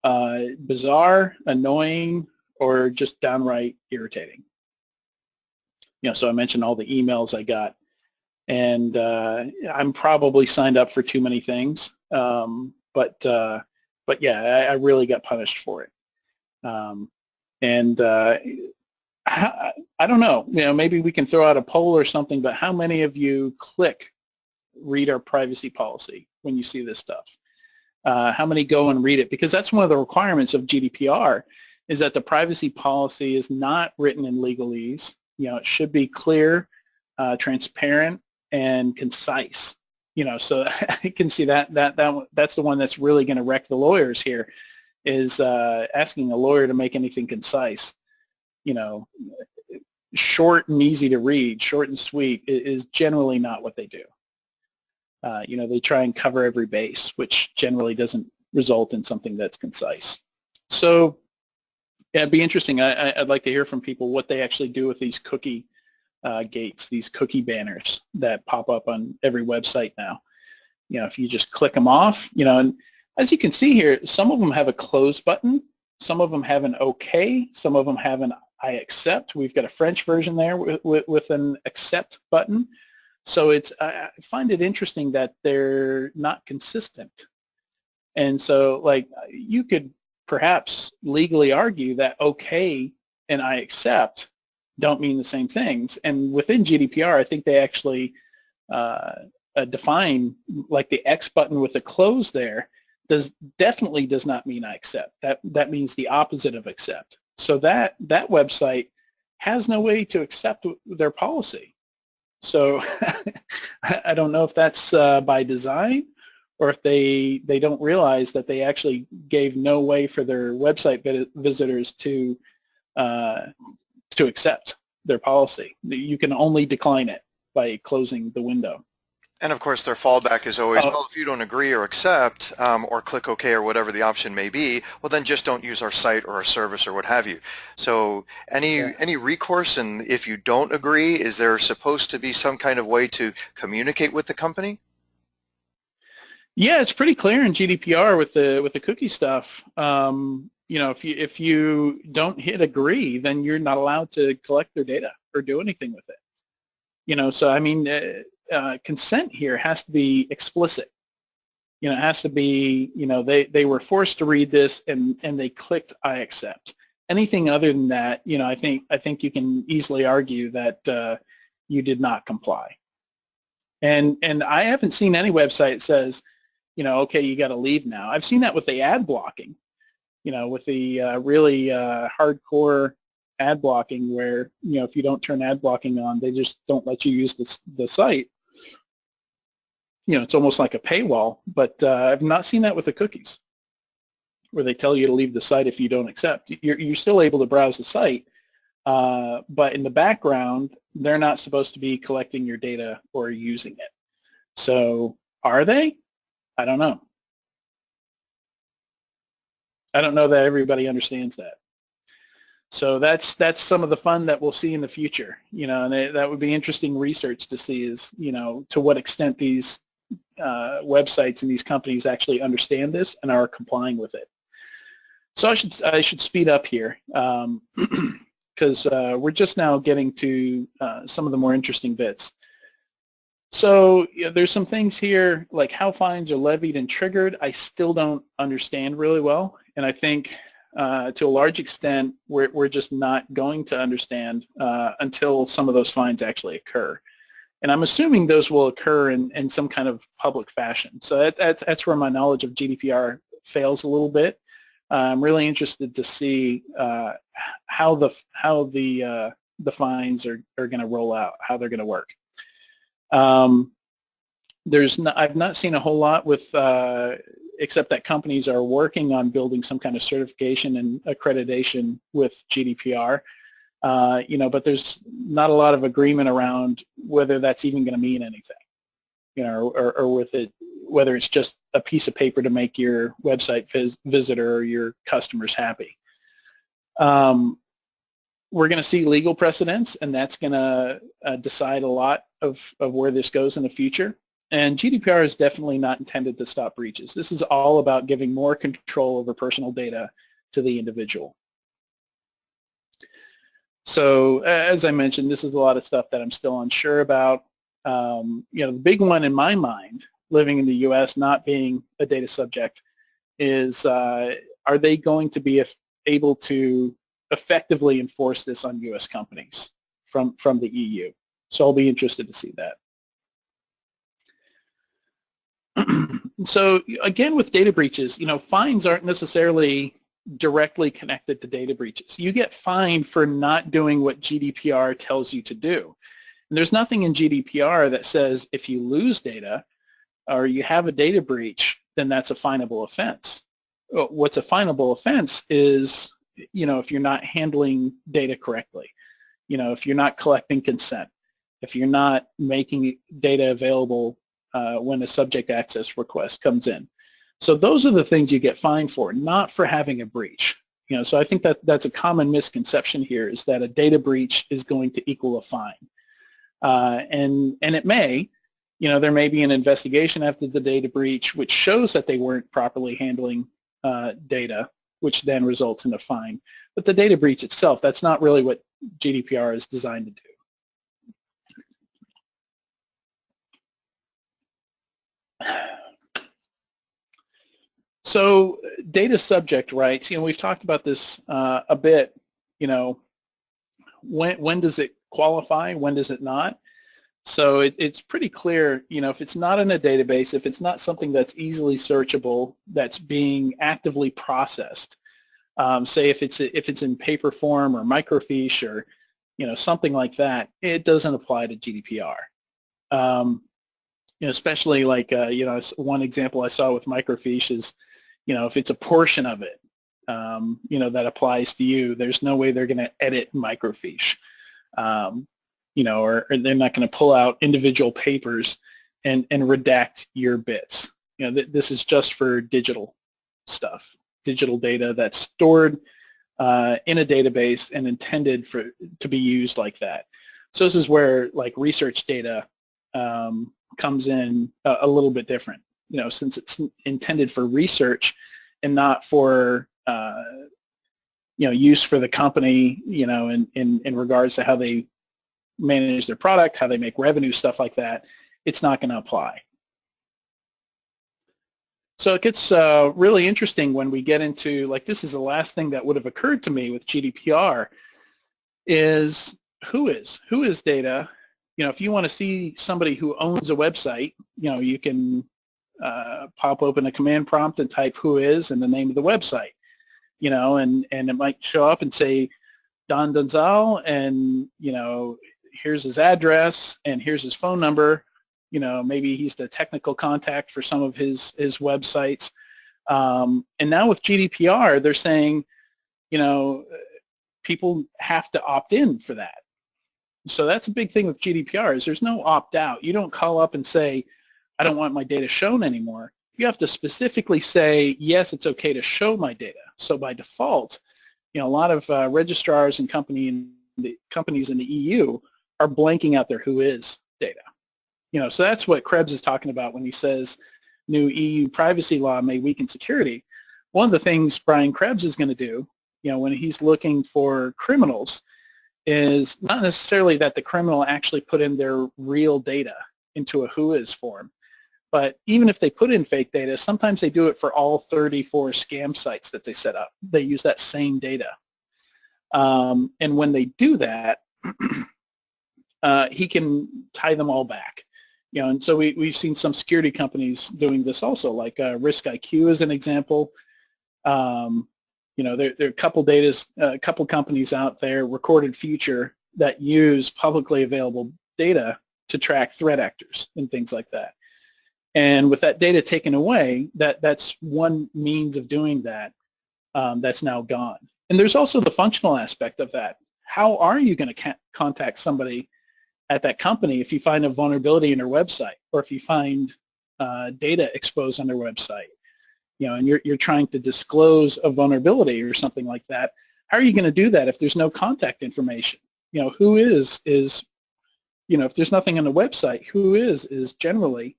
bizarre, annoying, or just downright irritating. So I mentioned all the emails I got, and I'm probably signed up for too many things. But yeah, I really got punished for it. I don't know, maybe we can throw out a poll or something, but how many of you read our privacy policy when you see this stuff? How many go and read it? Because that's one of the requirements of GDPR is that the privacy policy is not written in legalese. It should be clear, transparent, and concise. So I can see that's the one that's really going to wreck the lawyers here, is asking a lawyer to make anything concise. Short and easy to read, short and sweet is generally not what they do. They try and cover every base, which generally doesn't result in something that's concise. So yeah, it'd be interesting. I'd like to hear from people what they actually do with these cookie gates, these cookie banners that pop up on every website now. If you just click them off, and as you can see here, some of them have a close button, some of them have an OK, some of them have an I accept. We've got a French version there with an accept button. So I find it interesting that they're not consistent. And so, like, you could perhaps legally argue that OK and I accept don't mean the same things. And within GDPR, I think they actually define, like, the X button with the close there definitely does not mean I accept. That means the opposite of accept. So that website has no way to accept their policy. So I don't know if that's by design, or if they don't realize that they actually gave no way for their website visitors to accept their policy. You can only decline it by closing the window. And of course, their fallback is always, well, if you don't agree or accept, or click OK or whatever the option may be, well, then just don't use our site or our service or what have you. So any recourse, and if you don't agree, is there supposed to be some kind of way to communicate with the company? Yeah, it's pretty clear in GDPR with the cookie stuff. If you don't hit agree, then you're not allowed to collect their data or do anything with it. So I mean, consent here has to be explicit. It has to be, they were forced to read this and they clicked I accept. Anything other than that, I think you can easily argue that you did not comply. And I haven't seen any website that says, okay, you got to leave now. I've seen that with the ad blocking, with the really hardcore ad blocking, where, if you don't turn ad blocking on, they just don't let you use the site. It's almost like a paywall, but I've not seen that with the cookies, where they tell you to leave the site if you don't accept. You're still able to browse the site, but in the background, they're not supposed to be collecting your data or using it. So are they? I don't know. I don't know that everybody understands that. So that's some of the fun that we'll see in the future, and that would be interesting research to see, is, to what extent these websites and these companies actually understand this and are complying with it. So I should speed up here, because we're just now getting to some of the more interesting bits. So there's some things here, like how fines are levied and triggered. I still don't understand really well, and I think to a large extent we're just not going to understand until some of those fines actually occur. And I'm assuming those will occur in some kind of public fashion. So that's where my knowledge of GDPR fails a little bit. I'm really interested to see how the fines are going to roll out, how they're going to work. I've not seen a whole lot with, except that companies are working on building some kind of certification and accreditation with GDPR. But there's not a lot of agreement around whether that's even going to mean anything, or with it, whether it's just a piece of paper to make your website visitor or your customers happy. We're going to see legal precedents, and that's going to decide a lot of where this goes in the future. And GDPR is definitely not intended to stop breaches. This is all about giving more control over personal data to the individual. So as I mentioned, this is a lot of stuff that I'm still unsure about. The big one in my mind, living in the U.S., not being a data subject, is are they going to be able to effectively enforce this on U.S. companies from the EU? So I'll be interested to see that. So again, with data breaches, fines aren't necessarily directly connected to data breaches. You get fined for not doing what GDPR tells you to do. And there's nothing in GDPR that says if you lose data or you have a data breach, then that's a finable offense. What's a finable offense is, if you're not handling data correctly, if you're not collecting consent, if you're not making data available when a subject access request comes in. So those are the things you get fined for, not for having a breach. So I think that's a common misconception here, is that a data breach is going to equal a fine. And it may, there may be an investigation after the data breach which shows that they weren't properly handling data, which then results in a fine. But the data breach itself, that's not really what GDPR is designed to do. So data subject rights, we've talked about this a bit, when does it qualify, when does it not? So it's pretty clear, if it's not in a database, if it's not something that's easily searchable, that's being actively processed, say if it's in paper form or microfiche or, something like that, it doesn't apply to GDPR. Especially like, one example I saw with microfiche is, if it's a portion of it, that applies to you, there's no way they're going to edit microfiche, or they're not going to pull out individual papers and redact your bits. This is just for digital stuff, digital data that's stored in a database and intended to be used like that. So this is where like research data comes in a little bit different, since it's intended for research and not for use for the company, in regards to how they manage their product, how they make revenue, stuff like that, it's not going to apply. So it gets really interesting when we get into, like, this is the last thing that would have occurred to me with GDPR, is who is data. If you want to see somebody who owns a website, you can pop open a command prompt and type who is and the name of the website, and it might show up and say Don Donzal, and, here's his address and here's his phone number. Maybe he's the technical contact for some of his websites. And now with GDPR, they're saying, people have to opt in for that. So that's a big thing with GDPR, is there's no opt-out. You don't call up and say, I don't want my data shown anymore. You have to specifically say, yes, it's okay to show my data. So by default, a lot of registrars and companies in the EU are blanking out their who is data. So that's what Krebs is talking about when he says new EU privacy law may weaken security. One of the things Brian Krebs is going to do, when he's looking for criminals, is not necessarily that the criminal actually put in their real data into a who is form, but even if they put in fake data, sometimes they do it for all 34 scam sites that they set up. They use that same data. And when they do that, he can tie them all back. And so we've seen some security companies doing this also, like Risk IQ is an example. There are a couple companies out there, Recorded Future, that use publicly available data to track threat actors and things like that. And with that data taken away, that's one means of doing that that's now gone. And there's also the functional aspect of that. How are you going to contact somebody at that company if you find a vulnerability in their website, or if you find data exposed on their website, and you're trying to disclose a vulnerability or something like that? How are you going to do that if there's no contact information? Who is, if there's nothing on the website, who is generally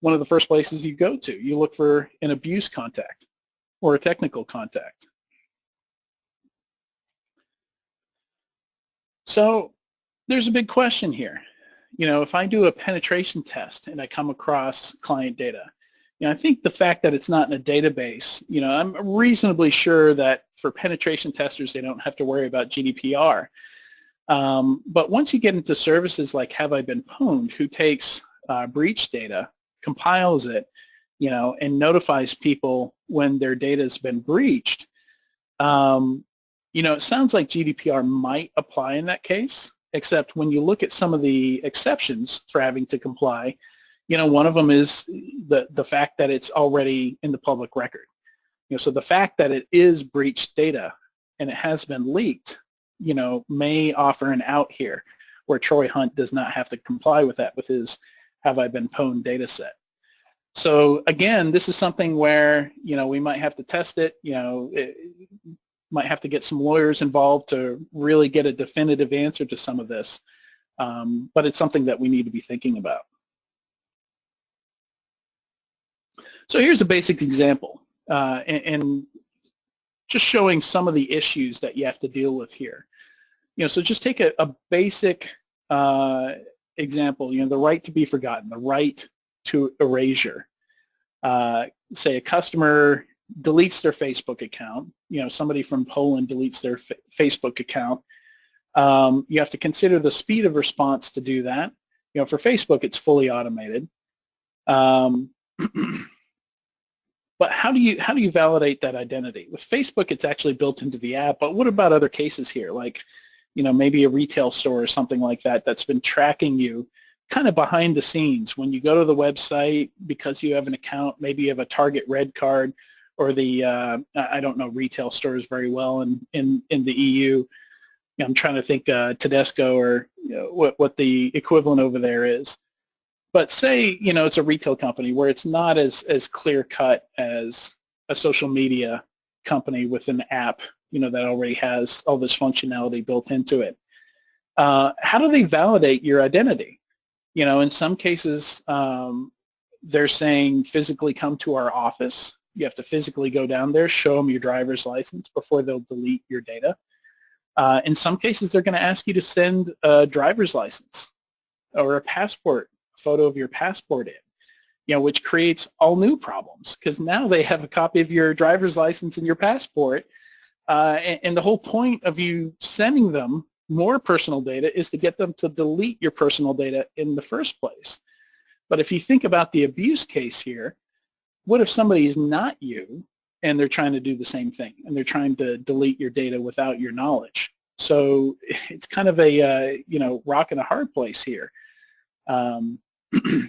one of the first places you go to. You look for an abuse contact or a technical contact. So there's a big question here. If I do a penetration test and I come across client data, I think the fact that it's not in a database, I'm reasonably sure that for penetration testers, they don't have to worry about GDPR. But once you get into services like Have I Been Pwned, who takes breach data, compiles it, and notifies people when their data has been breached, It sounds like GDPR might apply in that case, except when you look at some of the exceptions for having to comply, one of them is the fact that it's already in the public record. So the fact that it is breached data and it has been leaked, may offer an out here where Troy Hunt does not have to comply with that with his have I been pwned data set. So again, this is something where, we might have to test it, might have to get some lawyers involved to really get a definitive answer to some of this. But it's something that we need to be thinking about. So here's a basic example, and just showing some of the issues that you have to deal with here. So just take a basic example, the right to be forgotten, the right to erasure. Say a customer deletes their Facebook account, somebody from Poland deletes their Facebook account. You have to consider the speed of response to do that. For Facebook, it's fully automated. But how do you validate that identity? With Facebook, it's actually built into the app, but what about other cases here? Like, maybe a retail store or something like that that's been tracking you kind of behind the scenes. When you go to the website, because you have an account, maybe you have a Target Red Card, or the, I don't know retail stores very well in the EU. I'm trying to think Tedesco or what the equivalent over there is. But say, it's a retail company where it's not as clear-cut as a social media company with an app, that already has all this functionality built into it. How do they validate your identity? In some cases, they're saying physically come to our office. You have to physically go down there, show them your driver's license before they'll delete your data. In some cases, they're going to ask you to send a driver's license or a passport, a photo of your passport in, which creates all new problems because now they have a copy of your driver's license and your passport. And the whole point of you sending them more personal data is to get them to delete your personal data in the first place. But if you think about the abuse case here, what if somebody is not you and they're trying to do the same thing and they're trying to delete your data without your knowledge? So it's kind of a, rock and a hard place here. You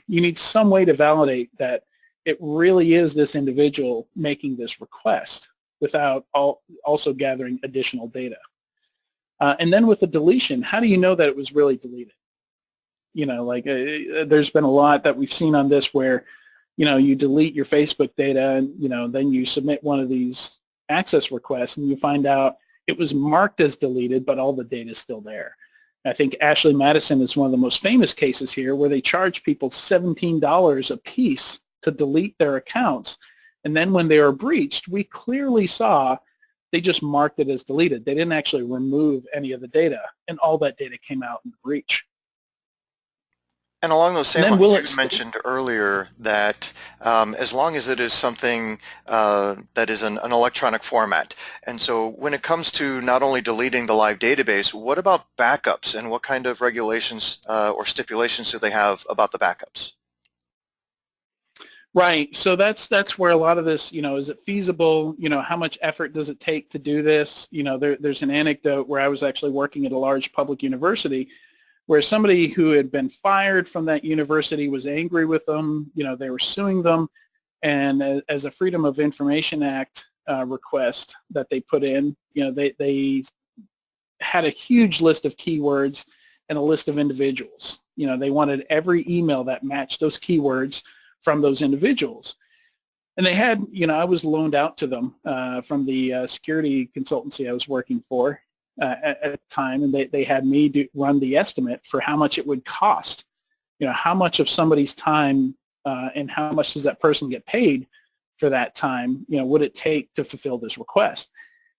need some way to validate that it really is this individual making this request without also gathering additional data. And then with the deletion, how do you know that it was really deleted? There's been a lot that we've seen on this where, you delete your Facebook data and, then you submit one of these access requests and you find out it was marked as deleted, but all the data is still there. I think Ashley Madison is one of the most famous cases here where they charge people $17 a piece to delete their accounts. And then when they were breached, we clearly saw they just marked it as deleted. They didn't actually remove any of the data, and all that data came out in the breach. And along those same lines, you mentioned earlier that as long as it is something that is an electronic format. And so when it comes to not only deleting the live database, what about backups, and what kind of regulations or stipulations do they have about the backups? Right. So that's where a lot of this, is it feasible? How much effort does it take to do this? There's an anecdote where I was actually working at a large public university where somebody who had been fired from that university was angry with them. They were suing them. And as a Freedom of Information Act request that they put in, they had a huge list of keywords and a list of individuals. They wanted every email that matched those keywords from those individuals. And they had, I was loaned out to them from the security consultancy I was working for at the time, and they had me run the estimate for how much it would cost, how much of somebody's time and how much does that person get paid for that time, would it take to fulfill this request?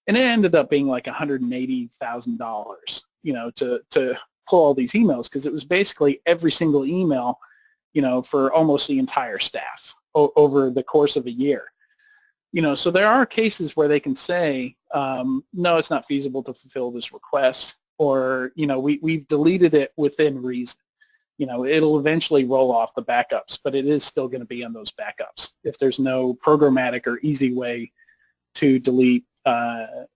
And it ended up being like $180,000, to pull all these emails, because it was basically every single email for almost the entire staff over the course of a year. So there are cases where they can say, no, it's not feasible to fulfill this request, or, we've deleted it within reason. It'll eventually roll off the backups, but it is still going to be on those backups if there's no programmatic or easy way to delete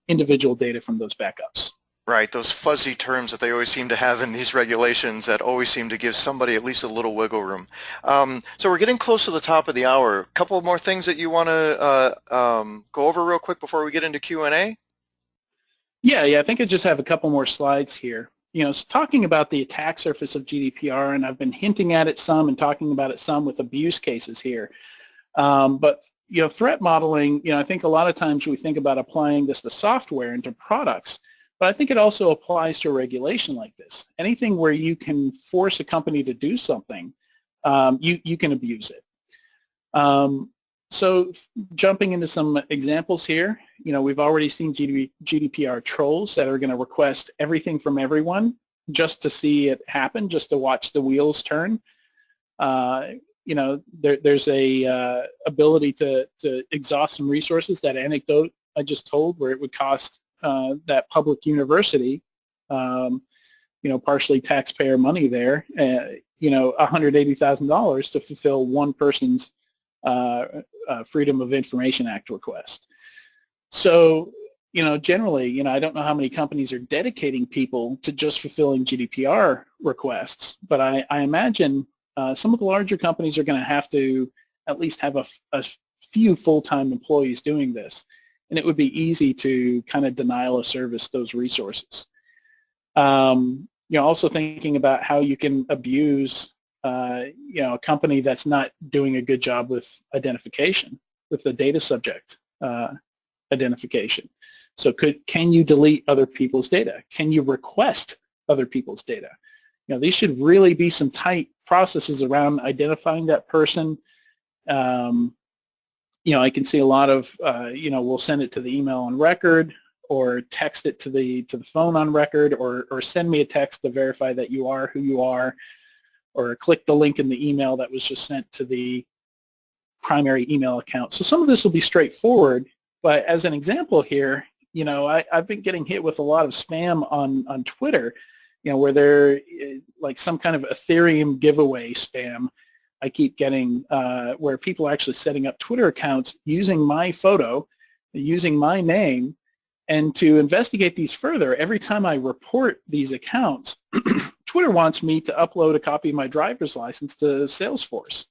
individual data from those backups. Right, those fuzzy terms that they always seem to have in these regulations that always seem to give somebody at least a little wiggle room. So we're getting close to the top of the hour. A couple more things that you want to go over real quick before we get into Q&A? Yeah, I think I just have a couple more slides here. So talking about the attack surface of GDPR, and I've been hinting at it some and talking about it some with abuse cases here. But threat modeling, I think a lot of times we think about applying this to software and to products, but I think it also applies to a regulation like this. Anything where you can force a company to do something, you can abuse it. So jumping into some examples here, we've already seen GDPR trolls that are going to request everything from everyone just to see it happen, just to watch the wheels turn. There's a ability to exhaust some resources. That anecdote I just told, where it would cost that public university, partially taxpayer money there, $180,000 to fulfill one person's Freedom of Information Act request. So, generally, I don't know how many companies are dedicating people to just fulfilling GDPR requests, but I imagine some of the larger companies are going to have to at least have a few full-time employees doing this, and it would be easy to kind of denial of service those resources. Also thinking about how you can abuse a company that's not doing a good job with identification, with the data subject identification. So can you delete other people's data? Can you request other people's data? These should really be some tight processes around identifying that person. I can see a lot of, we'll send it to the email on record, or text it to the phone on record, or send me a text to verify that you are who you are, or click the link in the email that was just sent to the primary email account. So some of this will be straightforward, but as an example here, I've been getting hit with a lot of spam on Twitter, where they're like some kind of Ethereum giveaway spam. I keep getting where people are actually setting up Twitter accounts using my photo, using my name, and to investigate these further, every time I report these accounts, Twitter wants me to upload a copy of my driver's license to Salesforce.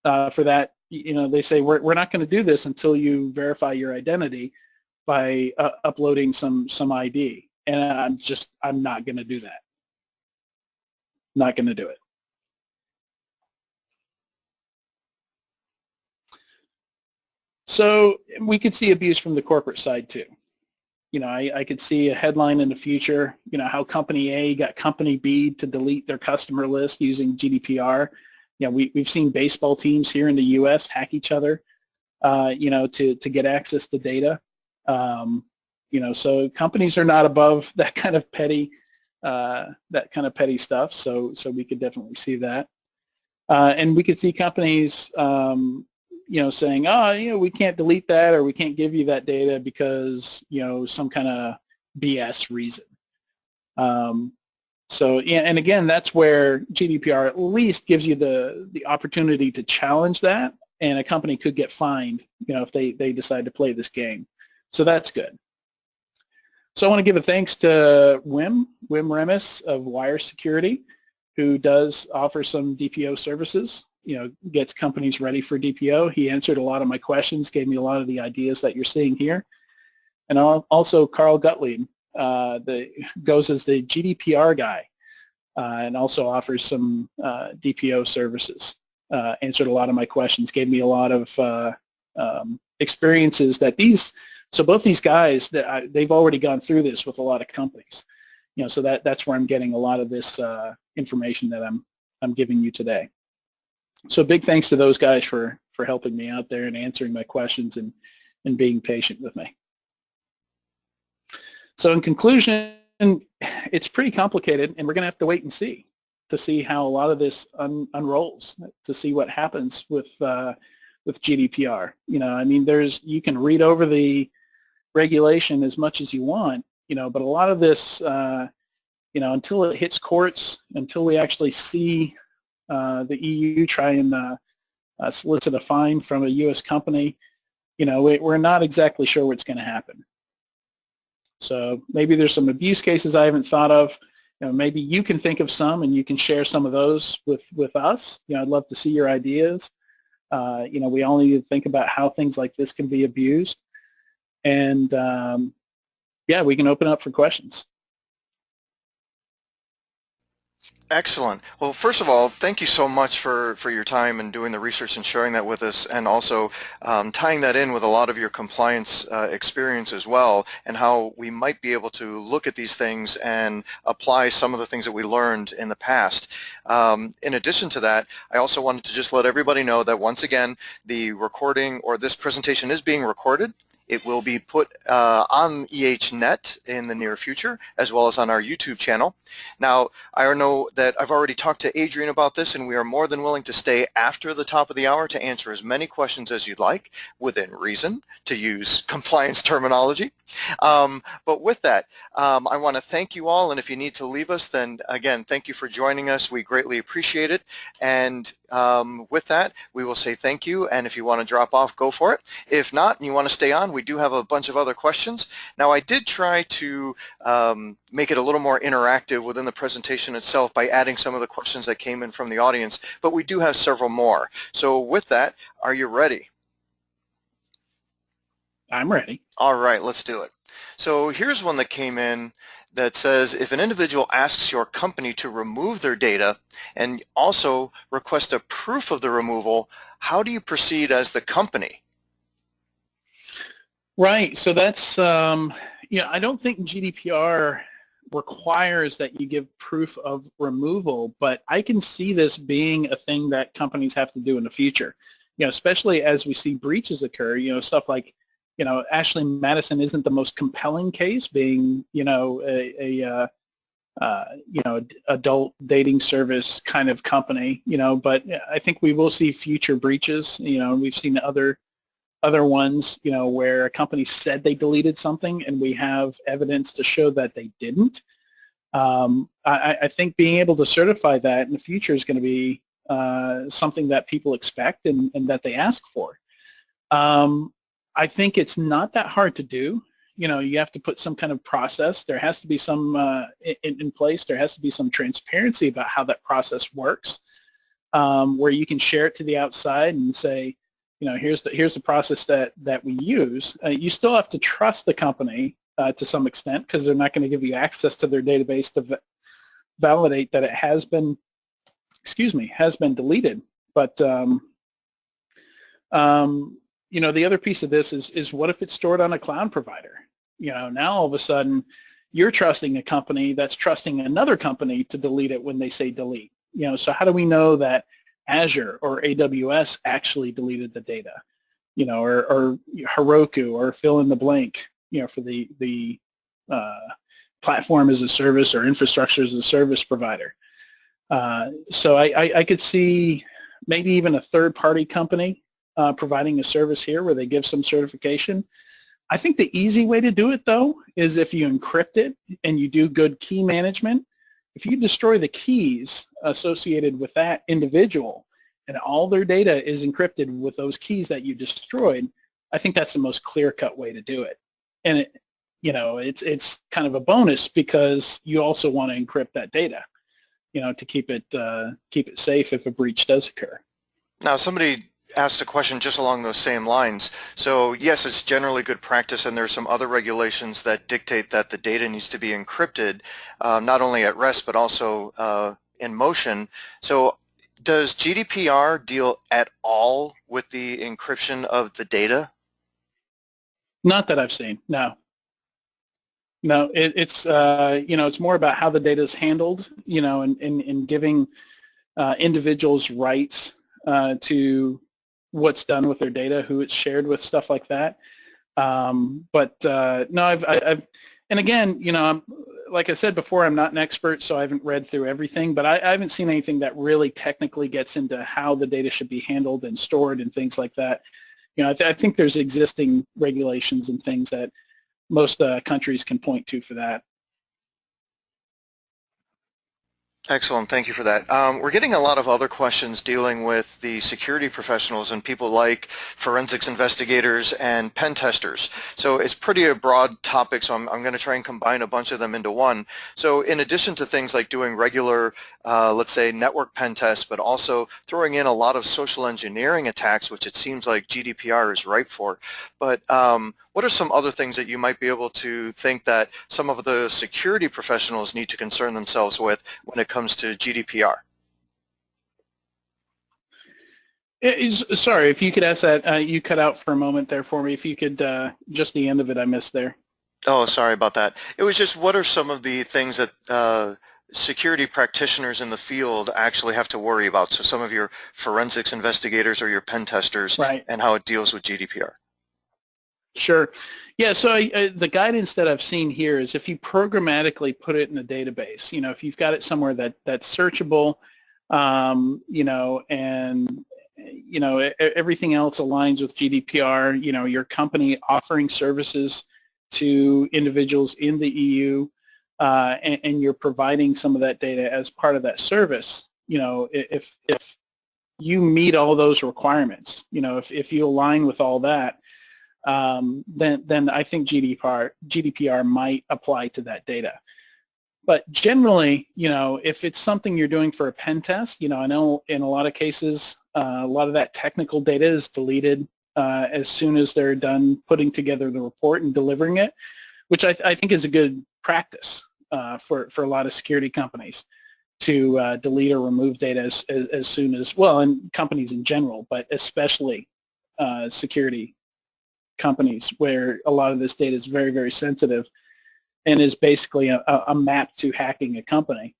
For that, they say, we're not going to do this until you verify your identity by uploading some ID. And I'm not going to do that. Not going to do it. So we could see abuse from the corporate side too. I could see a headline in the future, how company A got company B to delete their customer list using GDPR. We've seen baseball teams here in the U.S. hack each other, to get access to data. So companies are not above that kind of petty stuff. So we could definitely see that. And we could see companies, saying, we can't delete that, or we can't give you that data because, some kind of BS reason. And again, that's where GDPR at least gives you the opportunity to challenge that, and a company could get fined, if they decide to play this game. So that's good. So I want to give a thanks to Wim Remis of Wire Security, who does offer some DPO services, gets companies ready for DPO. He answered a lot of my questions, gave me a lot of the ideas that you're seeing here. And also Carl Gottlieb, goes as the GDPR guy, and also offers some DPO services. Answered a lot of my questions, gave me a lot of experiences that both these guys, they've already gone through this with a lot of companies. So that's where I'm getting a lot of this information that I'm giving you today. So big thanks to those guys for helping me out there and answering my questions and being patient with me. So in conclusion, it's pretty complicated, and we're going to have to wait and see to see how a lot of this unrolls, to see what happens with GDPR. You can read over the regulation as much as you want, but a lot of this, until it hits courts, until we actually see the EU try and solicit a fine from a U.S. company, we're not exactly sure what's going to happen. So maybe there's some abuse cases I haven't thought of. Maybe you can think of some and you can share some of those with us. I'd love to see your ideas. We all need to think about how things like this can be abused. And yeah, we can open up for questions. Excellent. Well, first of all, thank you so much for your time and doing the research and sharing that with us, and also tying that in with a lot of your compliance experience as well, and how we might be able to look at these things and apply some of the things that we learned in the past. In addition to that, I also wanted to just let everybody know that once again, the recording or this presentation is being recorded. It will be put on EHNet in the near future, as well as on our YouTube channel. Now, I know that I've already talked to Adrian about this, and we are more than willing to stay after the top of the hour to answer as many questions as you'd like, within reason, to use compliance terminology. But with that, I want to thank you all, and if you need to leave us, then again, thank you for joining us. We greatly appreciate it. And with that, we will say thank you, and if you want to drop off, go for it. If not, and you want to stay on, we do have a bunch of other questions. Now, I did try to make it a little more interactive within the presentation itself by adding some of the questions that came in from the audience, but we do have several more. So with that, are you ready? I'm ready. All right, let's do it. So here's one that came in that says, if an individual asks your company to remove their data and also request a proof of the removal, how do you proceed as the company? Right. So that's, I don't think GDPR requires that you give proof of removal, but I can see this being a thing that companies have to do in the future, especially as we see breaches occur, stuff like, Ashley Madison isn't the most compelling case, being, adult dating service kind of company, but I think we will see future breaches, and we've seen other ones, where a company said they deleted something and we have evidence to show that they didn't. I think being able to certify that in the future is going to be something that people expect and that they ask for. I think it's not that hard to do. You have to put some kind of process. There has to be some in place. There has to be some transparency about how that process works, where you can share it to the outside and say, here's the process that we use. You still have to trust the company to some extent, because they're not going to give you access to their database to validate that it has been deleted. But the other piece of this is what if it's stored on a cloud provider? Now all of a sudden you're trusting a company that's trusting another company to delete it when they say delete. So how do we know that Azure or AWS actually deleted the data, or Heroku, or fill in the blank, for the platform as a service or infrastructure as a service provider. So I could see maybe even a third-party company providing a service here where they give some certification. I think the easy way to do it, though, is if you encrypt it and you do good key management. If you destroy the keys associated with that individual and all their data is encrypted with those keys that you destroyed, I think that's the most clear-cut way to do it. And it's kind of a bonus because you also want to encrypt that data, to keep it safe if a breach does occur. Now, somebody asked a question just along those same lines. So yes, it's generally good practice, and there's some other regulations that dictate that the data needs to be encrypted, not only at rest but also in motion. So does GDPR deal at all with the encryption of the data? Not that I've seen, no. No, it's it's more about how the data is handled, and giving individuals rights to what's done with their data, who it's shared with, stuff like that. But no, I've and again, like I said before, I'm not an expert, so I haven't read through everything, but I haven't seen anything that really technically gets into how the data should be handled and stored and things like that. I think there's existing regulations and things that most countries can point to for that. Excellent. Thank you for that. We're getting a lot of other questions dealing with the security professionals and people like forensics investigators and pen testers. So it's pretty a broad topic, so I'm going to try and combine a bunch of them into one. So in addition to things like doing regular, let's say, network pen tests, but also throwing in a lot of social engineering attacks, which it seems like GDPR is ripe for. But what are some other things that you might be able to think that some of the security professionals need to concern themselves with when it comes to GDPR? Sorry, if you could ask that, you cut out for a moment there for me. If you could, just the end of it I missed there. Oh, sorry about that. It was just what are some of the things that security practitioners in the field actually have to worry about? So some of your forensics investigators or your pen testers Right. and how it deals with GDPR. Sure. Yeah, so the guidance that I've seen here is if you programmatically put it in a database, if you've got it somewhere that's searchable, and everything else aligns with GDPR, your company offering services to individuals in the EU, and you're providing some of that data as part of that service, if you meet all those requirements, if you align with all that, then I think GDPR might apply to that data. But generally, if it's something you're doing for a pen test, I know in a lot of cases, a lot of that technical data is deleted as soon as they're done putting together the report and delivering it, which I think is a good practice for a lot of security companies to delete or remove data as soon as, well, and companies in general, but especially security companies where a lot of this data is very, very sensitive and is basically a map to hacking a company.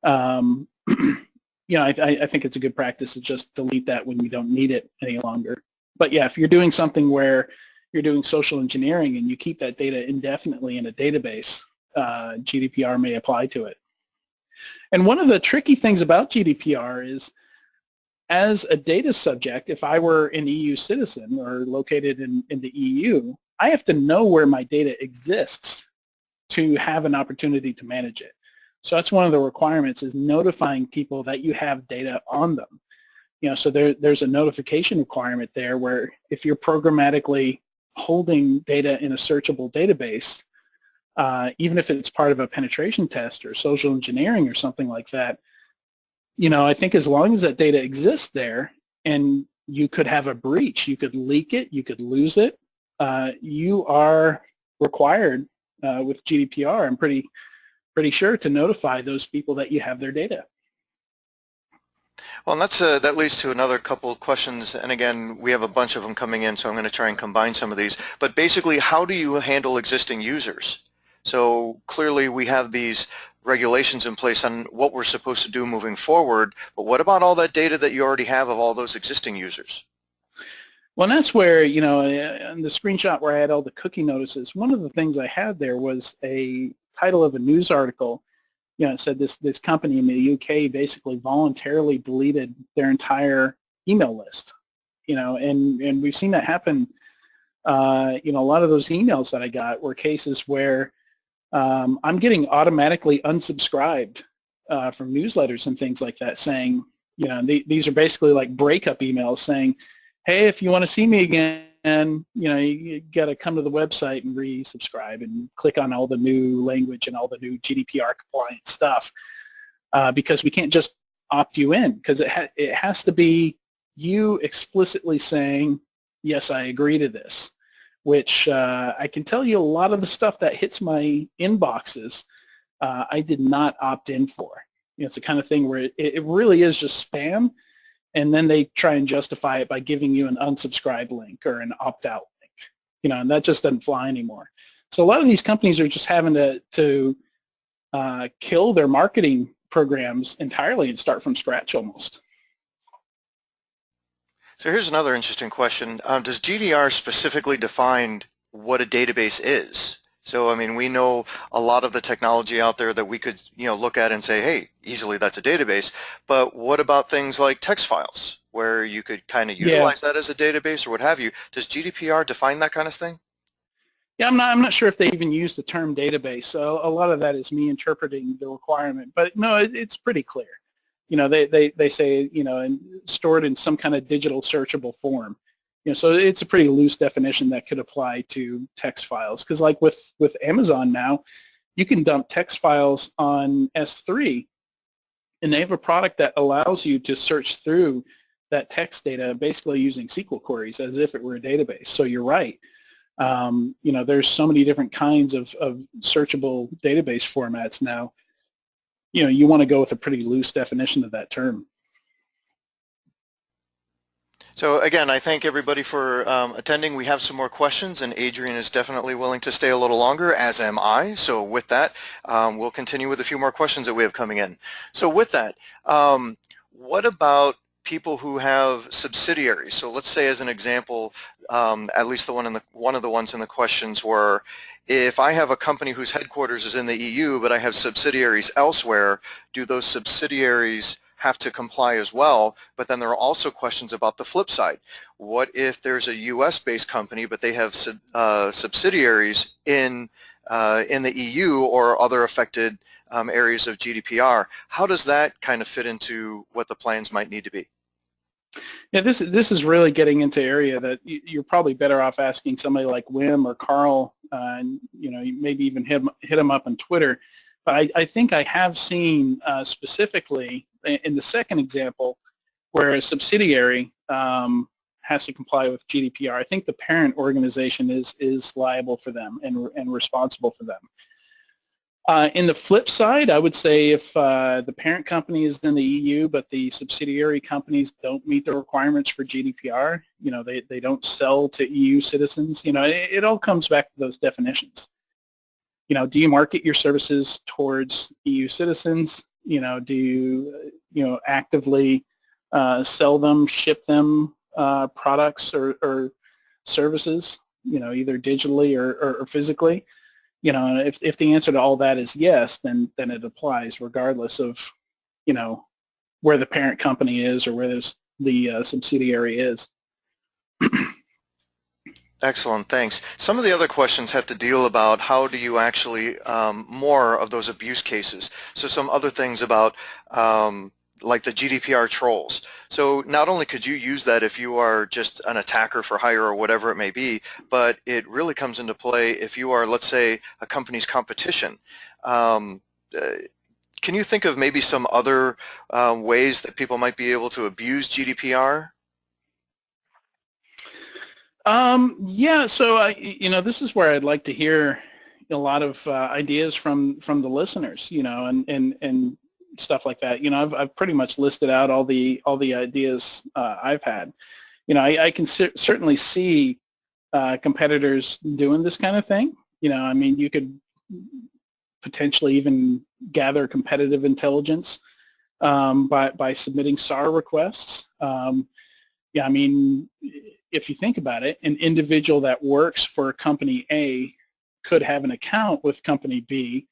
I think it's a good practice to just delete that when you don't need it any longer. But yeah, if you're doing something where you're doing social engineering and you keep that data indefinitely in a database, GDPR may apply to it. And one of the tricky things about GDPR is, as a data subject, if I were an EU citizen or located in the EU, I have to know where my data exists to have an opportunity to manage it. So that's one of the requirements, is notifying people that you have data on them. So there's a notification requirement there where if you're programmatically holding data in a searchable database, even if it's part of a penetration test or social engineering or something like that, I think as long as that data exists there and you could have a breach, you could leak it, you could lose it, you are required with GDPR, I'm pretty sure, to notify those people that you have their data. Well, and that leads to another couple of questions, and again, we have a bunch of them coming in, so I'm going to try and combine some of these. But basically, how do you handle existing users? So clearly we have these regulations in place on what we're supposed to do moving forward, but what about all that data that you already have of all those existing users? Well, and that's where, in the screenshot where I had all the cookie notices, one of the things I had there was a title of a news article. It said this company in the UK basically voluntarily deleted their entire email list, and we've seen that happen. A lot of those emails that I got were cases where I'm getting automatically unsubscribed from newsletters and things like that, saying, these are basically like breakup emails saying, hey, if you want to see me again, you got to come to the website and resubscribe and click on all the new language and all the new GDPR compliant stuff, because we can't just opt you in, because it has to be you explicitly saying, yes, I agree to this, which I can tell you a lot of the stuff that hits my inboxes, I did not opt in for. It's the kind of thing where it really is just spam, and then they try and justify it by giving you an unsubscribe link or an opt-out link, and that just doesn't fly anymore. So a lot of these companies are just having to kill their marketing programs entirely and start from scratch almost. So here's another interesting question. Does GDPR specifically define what a database is? So, I mean, we know a lot of the technology out there that we could, look at and say, hey, easily that's a database. But what about things like text files, where you could kind of utilize that as a database or what have you? Does GDPR define that kind of thing? Yeah, I'm not sure if they even use the term database. So a lot of that is me interpreting the requirement. But no, it's pretty clear. They say, and stored in some kind of digital searchable form. So it's a pretty loose definition that could apply to text files. Because like with Amazon now, you can dump text files on S3, and they have a product that allows you to search through that text data basically using SQL queries as if it were a database. So you're right. There's so many different kinds of searchable database formats now. You want to go with a pretty loose definition of that term. So again, I thank everybody for attending. We have some more questions, and Adrian is definitely willing to stay a little longer, as am I. So with that, we'll continue with a few more questions that we have coming in. So with that, what about people who have subsidiaries? So let's say, as an example, at least one of the ones in the questions were, if I have a company whose headquarters is in the EU, but I have subsidiaries elsewhere, do those subsidiaries have to comply as well? But then there are also questions about the flip side. What if there's a US-based company, but they have subsidiaries in the EU or other affected areas of GDPR? How does that kind of fit into what the plans might need to be? Yeah, this is really getting into area that you're probably better off asking somebody like Wim or Carl, and maybe even hit them up on Twitter. But I think I have seen specifically in the second example where a subsidiary has to comply with GDPR. I think the parent organization is liable for them and responsible for them. In the flip side, I would say if the parent company is in the EU, but the subsidiary companies don't meet the requirements for GDPR, they don't sell to EU citizens, it all comes back to those definitions. Do you market your services towards EU citizens? Do you, actively sell them, ship them products or services, either digitally or physically? If the answer to all that is yes, then it applies regardless of, where the parent company is or where the subsidiary is. Excellent, thanks. Some of the other questions have to deal about how do you actually more of those abuse cases. So some other things about like the GDPR trolls. So not only could you use that if you are just an attacker for hire or whatever it may be, but it really comes into play if you are, let's say, a company's competition. Can you think of maybe some other ways that people might be able to abuse GDPR? Yeah, so this is where I'd like to hear a lot of ideas from the listeners, and stuff like that. I've pretty much listed out all the ideas I've had. I can certainly see competitors doing this kind of thing. You could potentially even gather competitive intelligence by submitting SAR requests. Yeah, if you think about it, an individual that works for company A could have an account with company B,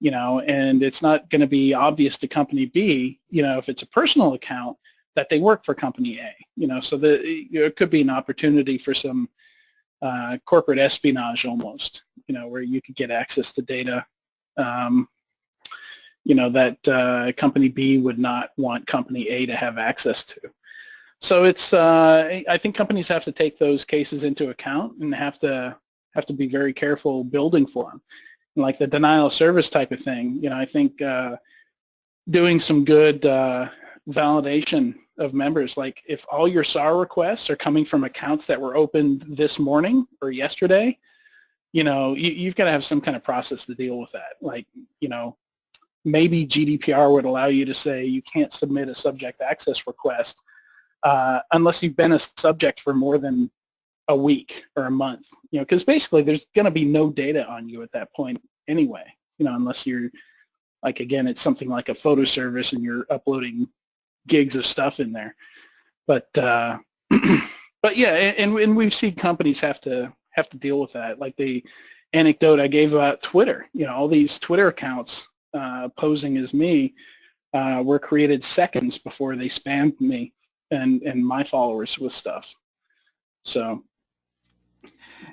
and it's not going to be obvious to company B, if it's a personal account, that they work for company A, so it could be an opportunity for some corporate espionage almost, where you could get access to data, that company B would not want company A to have access to. So it's, I think companies have to take those cases into account and have to be very careful building for them. And like the denial of service type of thing, I think doing some good validation of members, like if all your SAR requests are coming from accounts that were opened this morning or yesterday, you've got to have some kind of process to deal with that. Like, maybe GDPR would allow you to say you can't submit a subject access request unless you've been a subject for more than a week or a month, because basically there's going to be no data on you at that point anyway, unless you're like, again, it's something like a photo service and you're uploading gigs of stuff in there. But but yeah, and we've seen companies have to deal with that. Like the anecdote I gave about Twitter, all these Twitter accounts posing as me were created seconds before they spammed me and my followers with stuff. So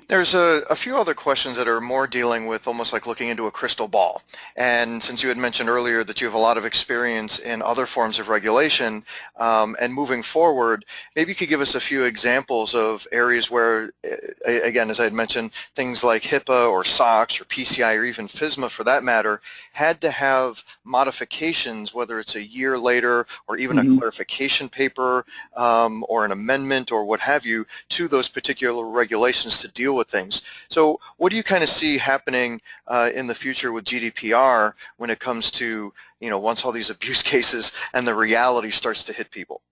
There's a few other questions that are more dealing with almost like looking into a crystal ball. And since you had mentioned earlier that you have a lot of experience in other forms of regulation, and moving forward, maybe you could give us a few examples of areas where, again, as I had mentioned, things like HIPAA or SOX or PCI or even FSMA for that matter, had to have modifications, whether it's a year later or even a Mhm. clarification paper, or an amendment or what have you, to those particular regulations to deal with things. So what do you kind of see happening in the future with GDPR when it comes to, once all these abuse cases and the reality starts to hit people?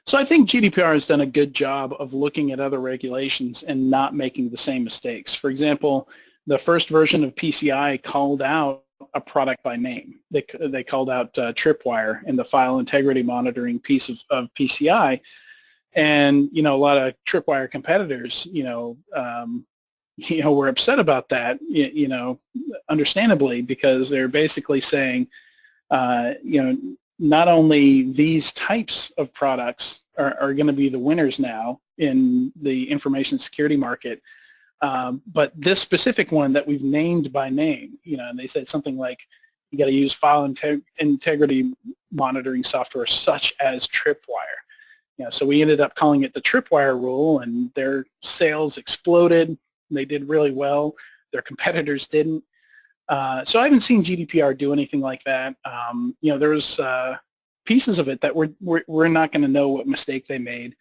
So I think GDPR has done a good job of looking at other regulations and not making the same mistakes. For example, the first version of PCI called out a product by name. They called out Tripwire in the file integrity monitoring piece of PCI. And, a lot of Tripwire competitors, were upset about that, understandably, because they're basically saying, not only these types of products are going to be the winners now in the information security market, but this specific one that we've named by name, and they said something like, you got to use file integrity monitoring software such as Tripwire. So we ended up calling it the Tripwire rule, and their sales exploded. They did really well. Their competitors didn't. So I haven't seen GDPR do anything like that. There's pieces of it that we're not going to know what mistake they made,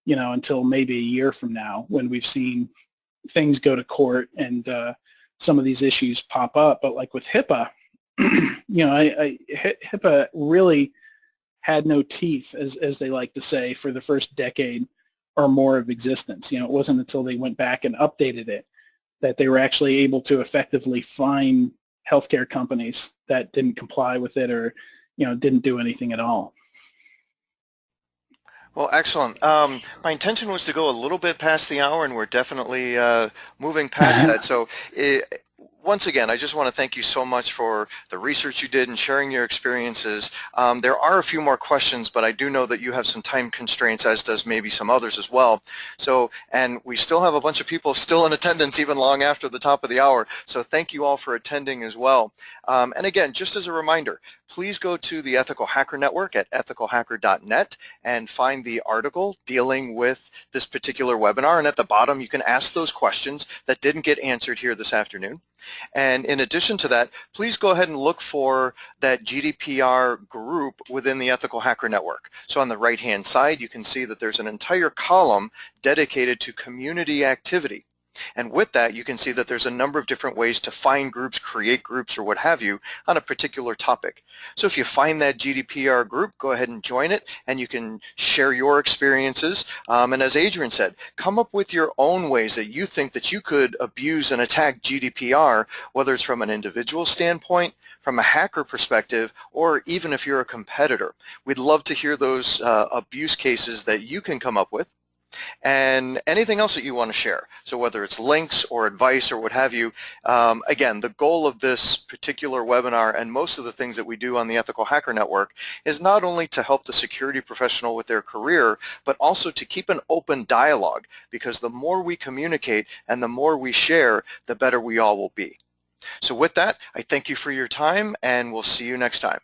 until maybe a year from now when we've seen things go to court and some of these issues pop up. But like with HIPAA, HIPAA really had no teeth, as they like to say, for the first decade or more of existence. It wasn't until they went back and updated it that they were actually able to effectively fine healthcare companies that didn't comply with it or, didn't do anything at all. Well, excellent. My intention was to go a little bit past the hour, and we're definitely moving past that. So once again, I just want to thank you so much for the research you did and sharing your experiences. There are a few more questions, but I do know that you have some time constraints, as does maybe some others as well. So, and we still have a bunch of people still in attendance even long after the top of the hour. So thank you all for attending as well. And again, just as a reminder, please go to the Ethical Hacker Network at ethicalhacker.net and find the article dealing with this particular webinar. And at the bottom, you can ask those questions that didn't get answered here this afternoon. And in addition to that, please go ahead and look for that GDPR group within the Ethical Hacker Network. So on the right-hand side, you can see that there's an entire column dedicated to community activity. And with that, you can see that there's a number of different ways to find groups, create groups, or what have you on a particular topic. So if you find that GDPR group, go ahead and join it, and you can share your experiences. And as Adrian said, come up with your own ways that you think that you could abuse and attack GDPR, whether it's from an individual standpoint, from a hacker perspective, or even if you're a competitor. We'd love to hear those abuse cases that you can come up with, and anything else that you want to share. So whether it's links or advice or what have you, again, the goal of this particular webinar and most of the things that we do on the Ethical Hacker Network is not only to help the security professional with their career, but also to keep an open dialogue, because the more we communicate and the more we share, the better we all will be. So with that, I thank you for your time, and we'll see you next time.